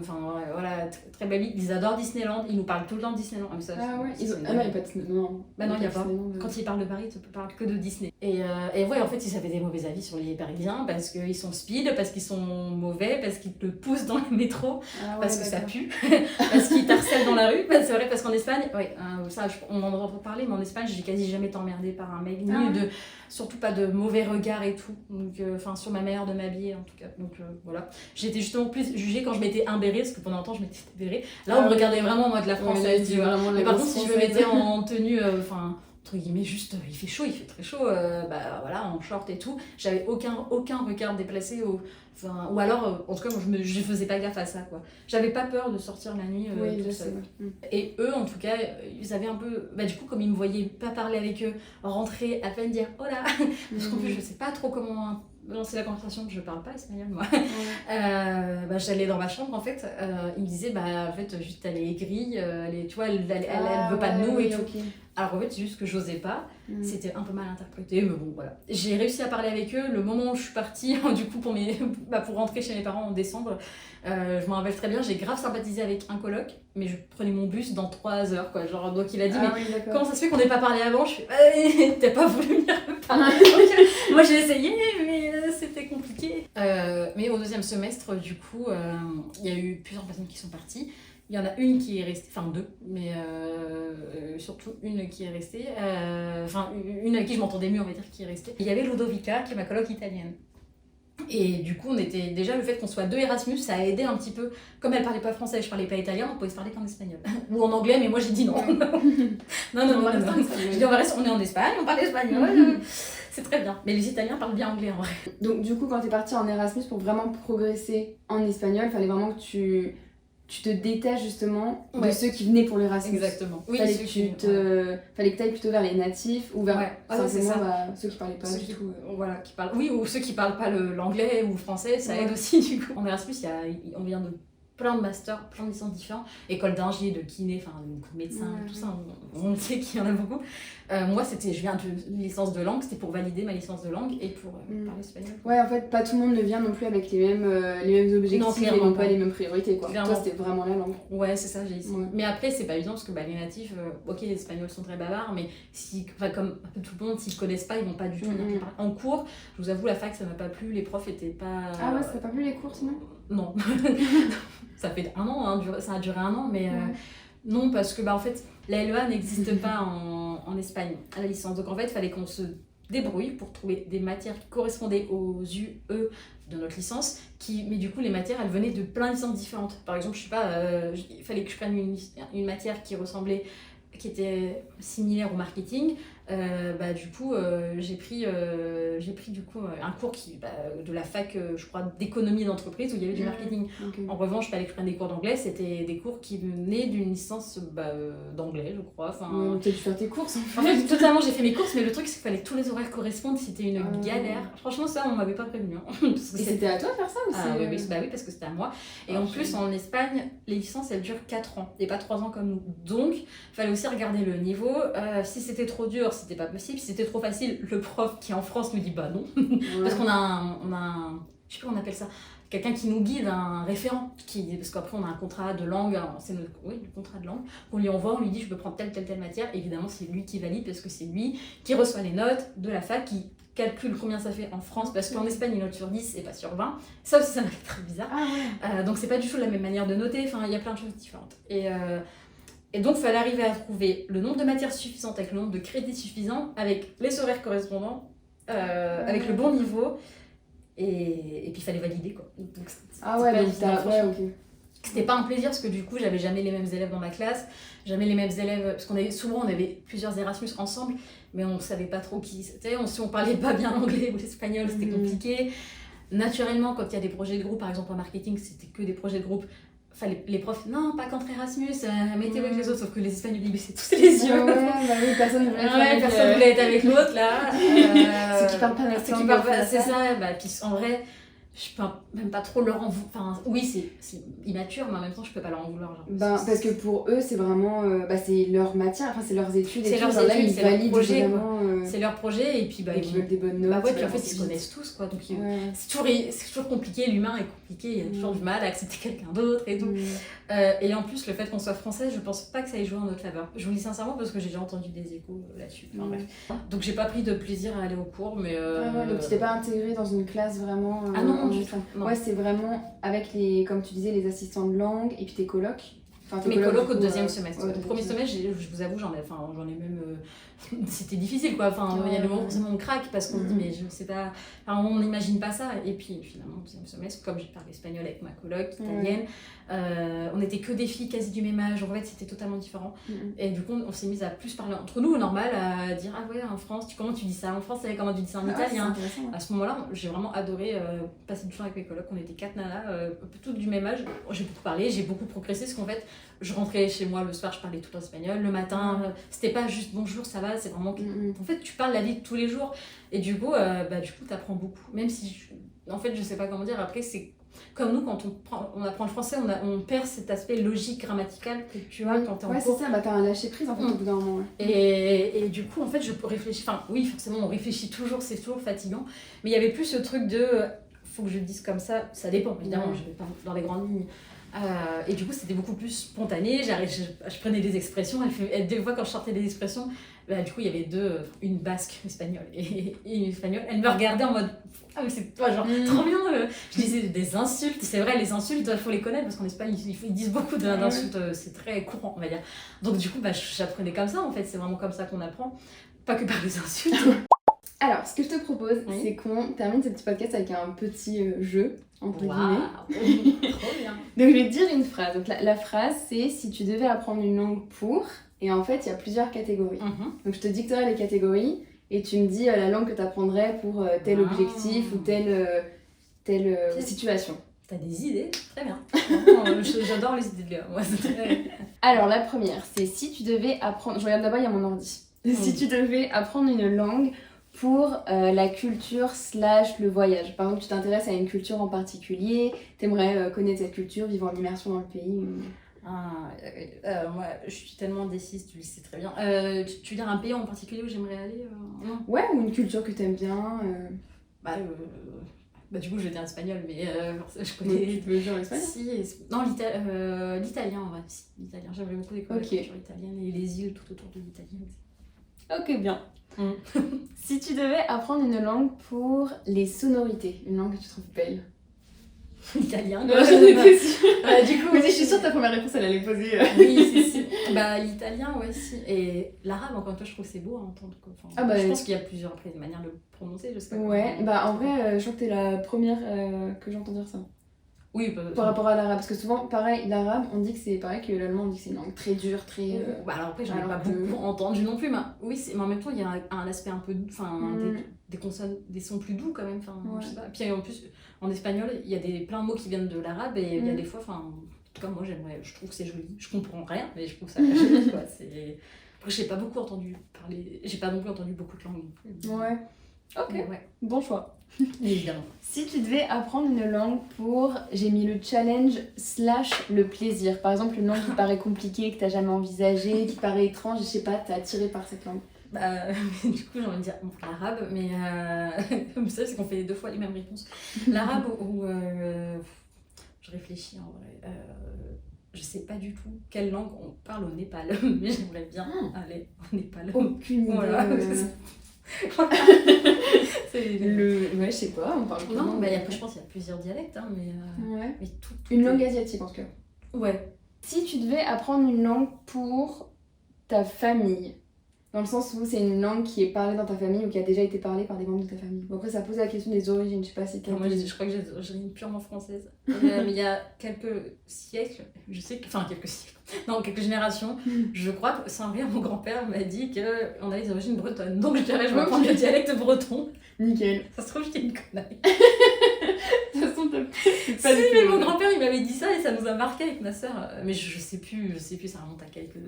Très belles villes. Ils adorent Disneyland, ils nous parlent tout le temps de Disneyland. Il n'y a pas de Disneyland. Non, il n'y a pas. Quand ils parlent de Paris, ils ne parlent que de Disney. Et en fait, ils avaient des mauvais avis sur les Parisiens parce qu'ils sont speed, parce qu'ils sont mauvais, parce qu'ils te poussent dans le métro, parce que ça pue, parce qu'ils t'harcèlent dans la rue. C'est vrai, parce qu'en Espagne, on en entend parler, mais en Espagne, j'ai quasi jamais été emmerdée par un mec, surtout pas de mauvais regards et tout. Donc, sur ma manière de m'habiller en tout cas. Donc voilà. J'étais justement plus jugée quand je m'étais imbérée, parce que pendant un temps, je m'étais bérée. Là, on me regardait vraiment en mode la française. Mais par contre, si je me mettais en tenue, entre guillemets, juste il fait chaud, il fait très chaud, en short et tout, j'avais aucun regard déplacé ou alors en tout cas moi je faisais pas gaffe à ça, quoi. J'avais pas peur de sortir la nuit toute seule. Et eux en tout cas ils avaient un peu du coup, comme ils me voyaient pas parler avec eux, rentrer à peine dire oh là parce qu'en plus je sais pas trop comment lancer la conversation, je parle pas espagnol moi. J'allais dans ma chambre en fait, ils me disaient en fait juste elle est aigrie, tu vois, elle veut pas de nous et tout. Okay. Alors en fait c'est juste que j'osais pas, c'était un peu mal interprété, mais bon voilà. J'ai réussi à parler avec eux le moment où je suis partie du coup pour rentrer chez mes parents en décembre. Je m'en rappelle très bien, j'ai grave sympathisé avec un coloc, mais je prenais mon bus dans 3 heures quoi. Genre, donc il a dit comment ça se fait qu'on n'ait pas parlé avant? Je fais t'as pas voulu venir me parler. Moi j'ai essayé mais c'était compliqué. Mais au 2e semestre du coup il y a eu plusieurs personnes qui sont parties. Il y en a une qui est restée, 2, mais surtout une qui est restée, une avec qui je m'entendais mieux, on va dire, qui est restée. Il y avait Ludovica, qui est ma coloc italienne. Et du coup, déjà le fait qu'on soit 2 Erasmus, ça a aidé un petit peu. Comme elle parlait pas français, je parlais pas italien, on pouvait se parler qu'en espagnol. Ou en anglais, mais moi j'ai dit non. Non. Je dis on est en Espagne, on parle espagnol. C'est très bien. Mais les Italiens parlent bien anglais en vrai. Donc du coup, quand t'es partie en Erasmus pour vraiment progresser en espagnol, il fallait vraiment que tu tu te détaches justement de ceux qui venaient pour l'Erasmus. Exactement. Oui, fallait que tu ailles plutôt vers les natifs ou vers ceux qui parlaient pas ceux du tout. Voilà, qui parlent, ou ceux qui parlent pas l'anglais ou le français, ça aide aussi du coup. En Erasmus, on vient de plein de masters, plein de licences différentes, école d'ingé, de kiné, enfin de médecin, tout ça, on sait qu'il y en a beaucoup. Moi, je viens d'une licence de langue, c'était pour valider ma licence de langue et pour parler espagnol. Ouais, en fait, pas tout le monde ne vient non plus avec les mêmes objectifs et non pas les mêmes priorités, quoi. Toi, c'était vraiment la langue. Ouais, c'est ça, j'ai ici. Ouais. Mais après, c'est pas évident parce que les natifs, ok, les Espagnols sont très bavards, mais comme un peu tout le monde, s'ils connaissent pas, ils vont pas du tout venir parler. En cours, je vous avoue, la fac, ça m'a pas plu, les profs étaient pas... Ah ouais, ça t'a pas plu les cours, sinon? Non. Ça fait 1 an, hein, ça a duré 1 an, mais non, parce que en fait, la LEA n'existe pas en Espagne à la licence. Donc en fait, il fallait qu'on se débrouille pour trouver des matières qui correspondaient aux UE de notre licence, mais du coup, les matières, elles venaient de plein de licences différentes. Par exemple, je sais pas, il fallait que je prenne une matière qui était similaire au marketing. Du coup, j'ai pris du coup un cours de la fac, je crois, d'économie d'entreprise où il y avait du marketing. Okay. En revanche, il fallait que je prenne des cours d'anglais, c'était des cours qui venaient d'une licence d'anglais, je crois. T'as dû faire tes courses en fait, totalement, j'ai fait mes courses, mais le truc c'est qu'il fallait que tous les horaires correspondent, c'était une galère. Franchement, ça, on m'avait pas prévenu. Et c'était à toi de faire ça aussi? Oui, parce que c'était à moi. Et en plus, en Espagne, les licences elles durent 4 ans et pas 3 ans comme nous. Donc, il fallait aussi regarder le niveau. Si c'était trop dur, c'était pas possible. Si c'était trop facile, le prof qui est en France nous dit bah non. Parce qu'on a un, je sais pas comment on appelle ça, quelqu'un qui nous guide, un référent, parce qu'après on a un contrat de langue, c'est le contrat de langue, qu'on lui envoie, on lui dit je peux prendre telle matière. Évidemment, c'est lui qui valide parce que c'est lui qui reçoit les notes de la fac, qui calcule combien ça fait en France, parce qu'en Espagne, une note sur 10 et pas sur 20. Ça aussi, ça m'a fait très bizarre. Donc c'est pas du tout la même manière de noter, enfin il y a plein de choses différentes. Et donc, il fallait arriver à trouver le nombre de matières suffisantes avec le nombre de crédits suffisants, avec les horaires correspondants, avec le bon niveau, et puis il fallait valider, quoi. Donc, c'était pas un plaisir, parce que du coup, j'avais jamais les mêmes élèves dans ma classe, jamais les mêmes élèves, parce qu'on avait plusieurs Erasmus ensemble, mais on savait pas trop qui c'était, si on parlait pas bien l'anglais ou l'espagnol, c'était compliqué. Naturellement, quand il y a des projets de groupe, par exemple en marketing, c'était que des projets de groupe, les profs, non, pas qu'entre Erasmus, mettez-vous avec les autres, sauf que les Espagnols, ils baissaient tous les yeux. Personne ne voulait être avec l'autre, là. Ceux qui parlent pas notre langue. C'est ça, puis en vrai, je peux même pas trop leur en vouloir. Enfin, oui, c'est immature, mais en même temps, je peux pas leur en vouloir. Parce que pour eux, c'est vraiment c'est leur matière, c'est leurs études. C'est leurs études, c'est leur projet, vraiment. C'est leur projet, et puis ils veulent des bonnes notes. Puis en fait, ils se connaissent tous, quoi. Donc, c'est toujours compliqué, l'humain est compliqué, il y a toujours du mal à accepter quelqu'un d'autre et tout. Et en plus, le fait qu'on soit français, je pense pas que ça ait joué en notre faveur. Je vous le dis sincèrement parce que j'ai déjà entendu des échos là-dessus. Enfin, bref. Donc, j'ai pas pris de plaisir à aller au cours, mais. Donc, tu t'es pas intégrée dans une classe vraiment. Ah non, du tout. Ouais, c'est vraiment avec comme tu disais, les assistants de langue et puis tes colocs. Mes colocs au 2e semestre. Au 1er semestre, je vous avoue, j'en ai même. C'était difficile, quoi. Enfin, il y a le moment où on craque parce qu'on se dit, mais je sais pas. Enfin, on n'imagine pas ça. Et puis finalement, au 2e semestre, comme j'ai parlé espagnol avec ma coloc italienne, on était que des filles quasi du même âge. En fait, c'était totalement différent. Et du coup, on s'est mis à plus parler entre nous, normal, à dire, ah ouais, en France, comment tu dis ça en français, comment tu dis ça en italien. À ce moment-là, j'ai vraiment adoré passer du temps avec mes colocs. On était 4 nanas, toutes du même âge. J'ai beaucoup parlé, j'ai beaucoup progressé, parce qu'en fait, je rentrais chez moi le soir, je parlais tout en espagnol. Le matin, c'était pas juste bonjour, ça va, c'est vraiment. En fait, tu parles la vie de tous les jours. Et du coup, t'apprends beaucoup. Même si, en fait, je sais pas comment dire. Après, c'est comme nous, quand on apprend le français, on perd cet aspect logique, grammatical que tu as quand t'es en cours. Ouais, c'est ça, t'as un lâcher prise en fait au bout d'un moment. Et du coup, en fait, je peux réfléchir. Enfin, oui, forcément, on réfléchit toujours, c'est toujours fatigant. Mais il y avait plus ce truc de. Faut que je le dise comme ça dépend, évidemment, je vais pas dans les grandes lignes. Et du coup, c'était beaucoup plus spontané. Je prenais des expressions. Des fois, quand je sortais des expressions, du coup, il y avait une basque espagnole et une espagnole. Elle me regardait en mode ah, mais c'est toi, genre trop bien. Je disais des insultes. C'est vrai, les insultes, il faut les connaître parce qu'en Espagne, ils disent beaucoup d'insultes. C'est très courant, on va dire. Donc, du coup, j'apprenais comme ça en fait. C'est vraiment comme ça qu'on apprend. Pas que par les insultes. Alors, ce que je te propose, c'est qu'on termine ce petit podcast avec un petit jeu, entre guillemets. Trop bien. Donc, je vais te dire une phrase. Donc, la phrase, c'est si tu devais apprendre une langue pour... Et en fait, il y a plusieurs catégories. Donc, je te dicterai les catégories et tu me dis la langue que tu apprendrais pour tel objectif ou telle situation. T'as des idées? Très bien. Vraiment, j'adore les idées de Léa. Moi, Alors, la première, c'est si tu devais apprendre... Je regarde là-bas, il y a mon ordi. Si tu devais apprendre une langue pour la culture / le voyage. Par exemple, tu t'intéresses à une culture en particulier, t'aimerais connaître cette culture, vivre en immersion dans le pays. Moi, je suis tellement indécise, tu le sais très bien. Tu veux dire un pays en particulier où j'aimerais aller non. Ouais, ou une culture que t'aimes bien. Du coup, je vais dire espagnol, mais je connais. Tu veux dire l'espagnol? Non, l'italien en vrai. Si, l'italien. J'aimerais beaucoup découvrir la culture italienne et les îles tout autour de l'Italie. Ok, bien. Si tu devais apprendre une langue pour les sonorités, une langue que tu trouves belle. Italien. Non, j'en étais sûre. Du coup, mais je suis sûre que ta première réponse, elle allait poser. Oui, si. L'italien, ouais, si. Et l'arabe, encore une fois, je trouve que c'est beau à entendre. Je pense qu'il y a plusieurs manières de le prononcer. Je sais pas ouais, en vrai, je crois que t'es la première que j'entends dire ça. Oui, par rapport à l'arabe, parce que souvent, pareil, l'arabe, on dit que c'est pareil que l'allemand, on dit que c'est une langue très dure, très. Alors après, j'en ai pas beaucoup entendu non plus, mais oui, mais en même temps, il y a un aspect un peu. Des consonnes, des sons plus doux quand même. Je sais pas. Puis en plus, en espagnol, il y a plein de mots qui viennent de l'arabe et il y a des fois, en tout cas, moi, je trouve que c'est joli. Je comprends rien, mais je trouve ça joli, quoi. Après, j'ai pas beaucoup entendu parler. J'ai pas non plus entendu beaucoup de langues non plus. Ouais. Ok, bon choix. Évidemment. Si tu devais apprendre une langue pour, j'ai mis le challenge / le plaisir. Par exemple, une langue qui paraît compliquée, que t'as jamais envisagée, qui paraît étrange, je sais pas, t'es attirée par cette langue. Du coup, j'ai envie de dire l'arabe, mais comme ça, c'est qu'on fait 2 fois les mêmes réponses. L'arabe ou je réfléchis en vrai. Je sais pas du tout quelle langue on parle au Népal, mais j'aimerais bien aller au Népal. Aucune idée. Voilà. Ouais, je sais pas, on parle non, après je pense qu'il y a plusieurs dialectes, mais tout une langue asiatique en tout cas. Ouais. Si tu devais apprendre une langue pour ta famille, dans le sens où c'est une langue qui est parlée dans ta famille ou qui a déjà été parlée par des membres de ta famille. Bon, après ça pose la question des origines, je sais pas si moi je crois que j'ai une purement française. Mais il y a quelques siècles, quelques générations, je crois que sans rire, mon grand-père m'a dit qu'on avait des origines bretonnes. Donc je dirais, je vais prendre le dialecte breton. Nickel. Ça se trouve, j'étais une connerie. De toute façon, mais mon grand-père il m'avait dit ça et ça nous a marqué avec ma soeur. Mais je sais plus, ça remonte à quelques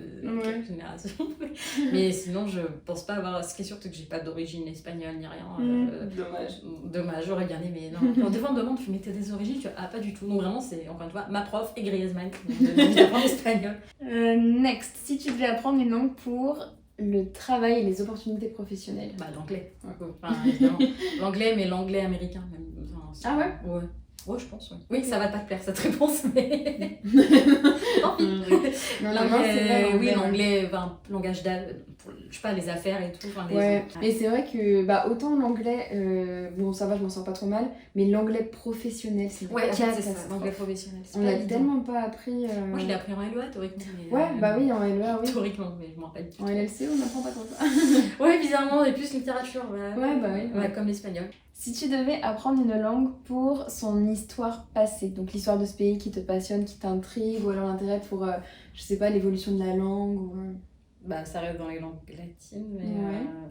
générations. Mais sinon, je pense pas avoir. Ce qui est sûr, c'est que j'ai pas d'origine espagnole ni rien. Dommage, j'aurais bien aimé. Non. Devant on me demande, mais t'as des origines? Pas du tout. Donc vraiment, c'est encore une fois ma prof et Griezmann qui apprendre l'espagnol. Next, si tu devais apprendre une langue pour le travail et les opportunités professionnelles. L'anglais. Évidemment. L'anglais, mais l'anglais américain même. Ah ouais? Ouais, je pense, oui. Oui, ça va pas te plaire cette réponse, mais. Tant pis. L'anglais, langage je sais pas, les affaires et tout. Et c'est vrai que, autant l'anglais, bon, ça va, je m'en sors pas trop mal, mais l'anglais professionnel, c'est c'est ça, l'anglais professionnel. On l'a tellement pas appris. Moi, je l'ai appris en LEA, théoriquement. Mais... en LEA, oui. Théoriquement, mais je m'en rappelle plus. En LLC, on n'apprend pas trop ça. Ouais, bizarrement, et plus littérature. Oui. Comme l'espagnol. Si tu devais apprendre une langue pour son histoire passée, donc l'histoire de ce pays qui te passionne, qui t'intrigue, ou alors l'intérêt pour, je sais pas, l'évolution de la langue ou... ça reste dans les langues latines, mais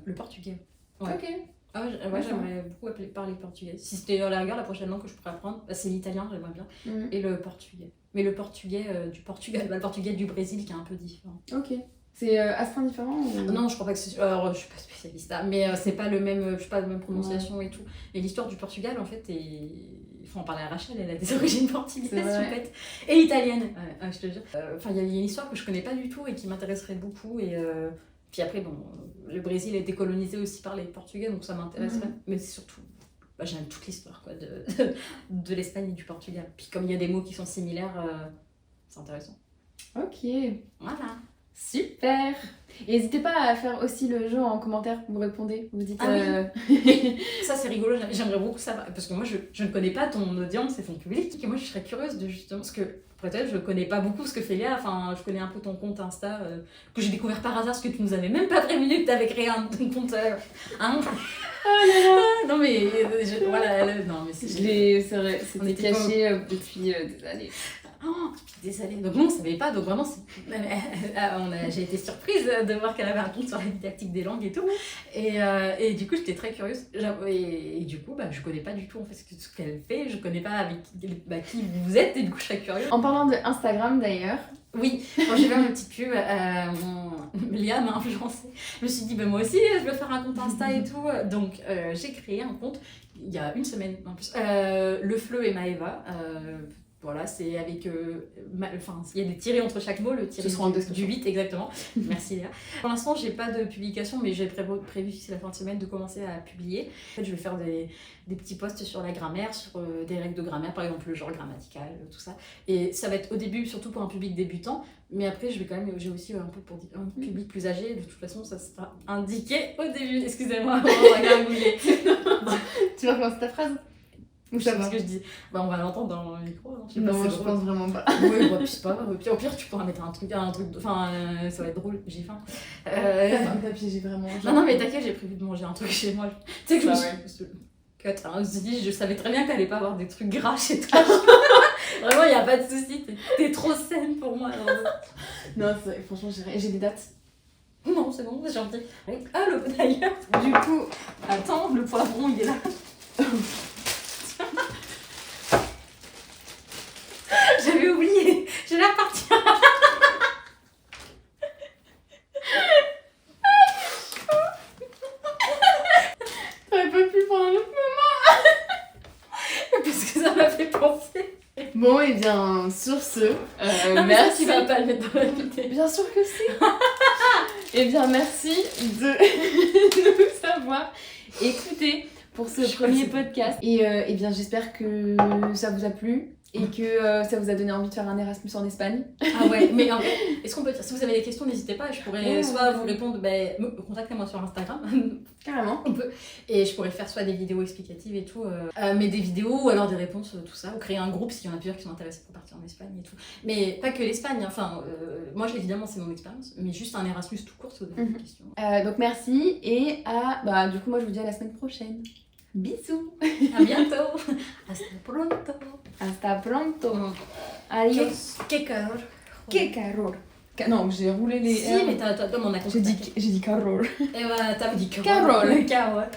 le portugais. Ouais. Ok. J'aimerais beaucoup parler portugais. Si c'était à la rigueur, la prochaine langue que je pourrais apprendre, c'est l'italien, j'aimerais bien, et le portugais. Mais le portugais du Portugal, le portugais du Brésil qui est un peu différent. Ok. C'est à ce point différent ou... Non, je crois pas que c'est... Alors, je suis pas spécialiste, mais c'est pas le même, je sais pas, la même prononciation et tout. Et l'histoire du Portugal, en fait, il faut en parler à Rachel, elle a des origines portugaises, chouette. Et italiennes, je te jure. Il y a une histoire que je connais pas du tout et qui m'intéresserait beaucoup. Et puis après, le Brésil a été colonisé aussi par les Portugais, donc ça m'intéresserait. Mais c'est surtout... j'aime toute l'histoire de l'Espagne et du Portugal. Puis comme il y a des mots qui sont similaires, c'est intéressant. Ok. Voilà. Super. Et n'hésitez pas à faire aussi le jeu en commentaire, vous répondez, vous dites... oui. Ça c'est rigolo, j'aimerais beaucoup savoir, parce que moi je ne connais pas ton audience et ton public, et moi je serais curieuse de justement, parce que peut-être je connais pas beaucoup ce que fait Léa, je connais un peu ton compte Insta, que j'ai découvert par hasard, parce que tu nous avais même pas prévenu que t'avais créé ton compte... non mais voilà, non mais c'est vrai, c'était caché depuis des années. Oh, désolée. Donc non, on savait pas. Donc vraiment, j'ai été surprise de voir qu'elle avait un compte sur la didactique des langues et tout. Et du coup, j'étais très curieuse. Et du coup, je connais pas du tout en fait ce qu'elle fait. Je connais pas avec qui vous êtes. Et du coup, je serais curieuse. En parlant de Instagram d'ailleurs. Oui, quand j'ai fait ma petite pub, Léa m'a influencée. Je me suis dit, moi aussi, je vais faire un compte Insta et tout. Donc, j'ai créé un compte il y a une semaine en plus. Le Fleu et Maëva. Voilà, c'est avec. Il y a des tirés entre chaque mot, le tiré du 8, exactement. Merci Léa. Pour l'instant, j'ai pas de publication, mais j'ai prévu d'ici la fin de semaine de commencer à publier. En fait, je vais faire des petits posts sur la grammaire, sur des règles de grammaire, par exemple le genre grammatical, tout ça. Et ça va être au début, surtout pour un public débutant, mais après, j'ai aussi un peu pour un public plus âgé. De toute façon, ça sera indiqué au début. Excusez-moi, on va gramouiller. Tu vas recommencer ta phrase? Ou ça ce que je dis. On va l'entendre dans le micro. Non, je pense vraiment pas. Oui, puis c'est pas grave. Puis au pire, tu pourras mettre un truc enfin, ça va être drôle. J'ai faim. Un papier, j'ai vraiment. Non, mais t'inquiète, j'ai prévu de manger un truc chez moi. Tu sais que je me suis dit, je savais très bien que t'allais pas avoir des trucs gras chez toi. Vraiment, il y a pas de souci. T'es trop saine pour moi. Non, franchement, j'ai des dates. Non, c'est bon, j'ai envie. Ah, d'ailleurs. Du coup, attends, le poivron, il est là. J'avais oublié, je vais repartir. T'aurais pas pu prendre un autre moment. Parce que ça m'a fait penser. Bon, et bien, sur ce, merci. Tu vas pas le mettre dans la vidéo. Bien sûr que si. Et bien, merci de nous avoir écoutés pour ce premier podcast. Et bien, j'espère que ça vous a plu. Et que ça vous a donné envie de faire un Erasmus en Espagne. Ah ouais, mais en fait, est-ce qu'on peut dire, si vous avez des questions, n'hésitez pas, je pourrais soit vous répondre, contactez-moi sur Instagram. Carrément. On peut. Et je pourrais faire soit des vidéos explicatives et tout, mais des vidéos ou alors des réponses, tout ça, ou créer un groupe s'il y en a plusieurs qui sont intéressés pour partir en Espagne et tout. Mais pas que l'Espagne, enfin, moi évidemment c'est mon expérience, mais juste un Erasmus tout court si vous avez des questions. Donc merci, et du coup moi je vous dis à la semaine prochaine. Bisous. À bientôt. Hasta pronto. Hasta pronto. Adios. Que calor. Que calor. Non, j'ai roulé les... Si, mais t'as mon accent. J'ai dit calor. Et t'avais dit Carole. Carole.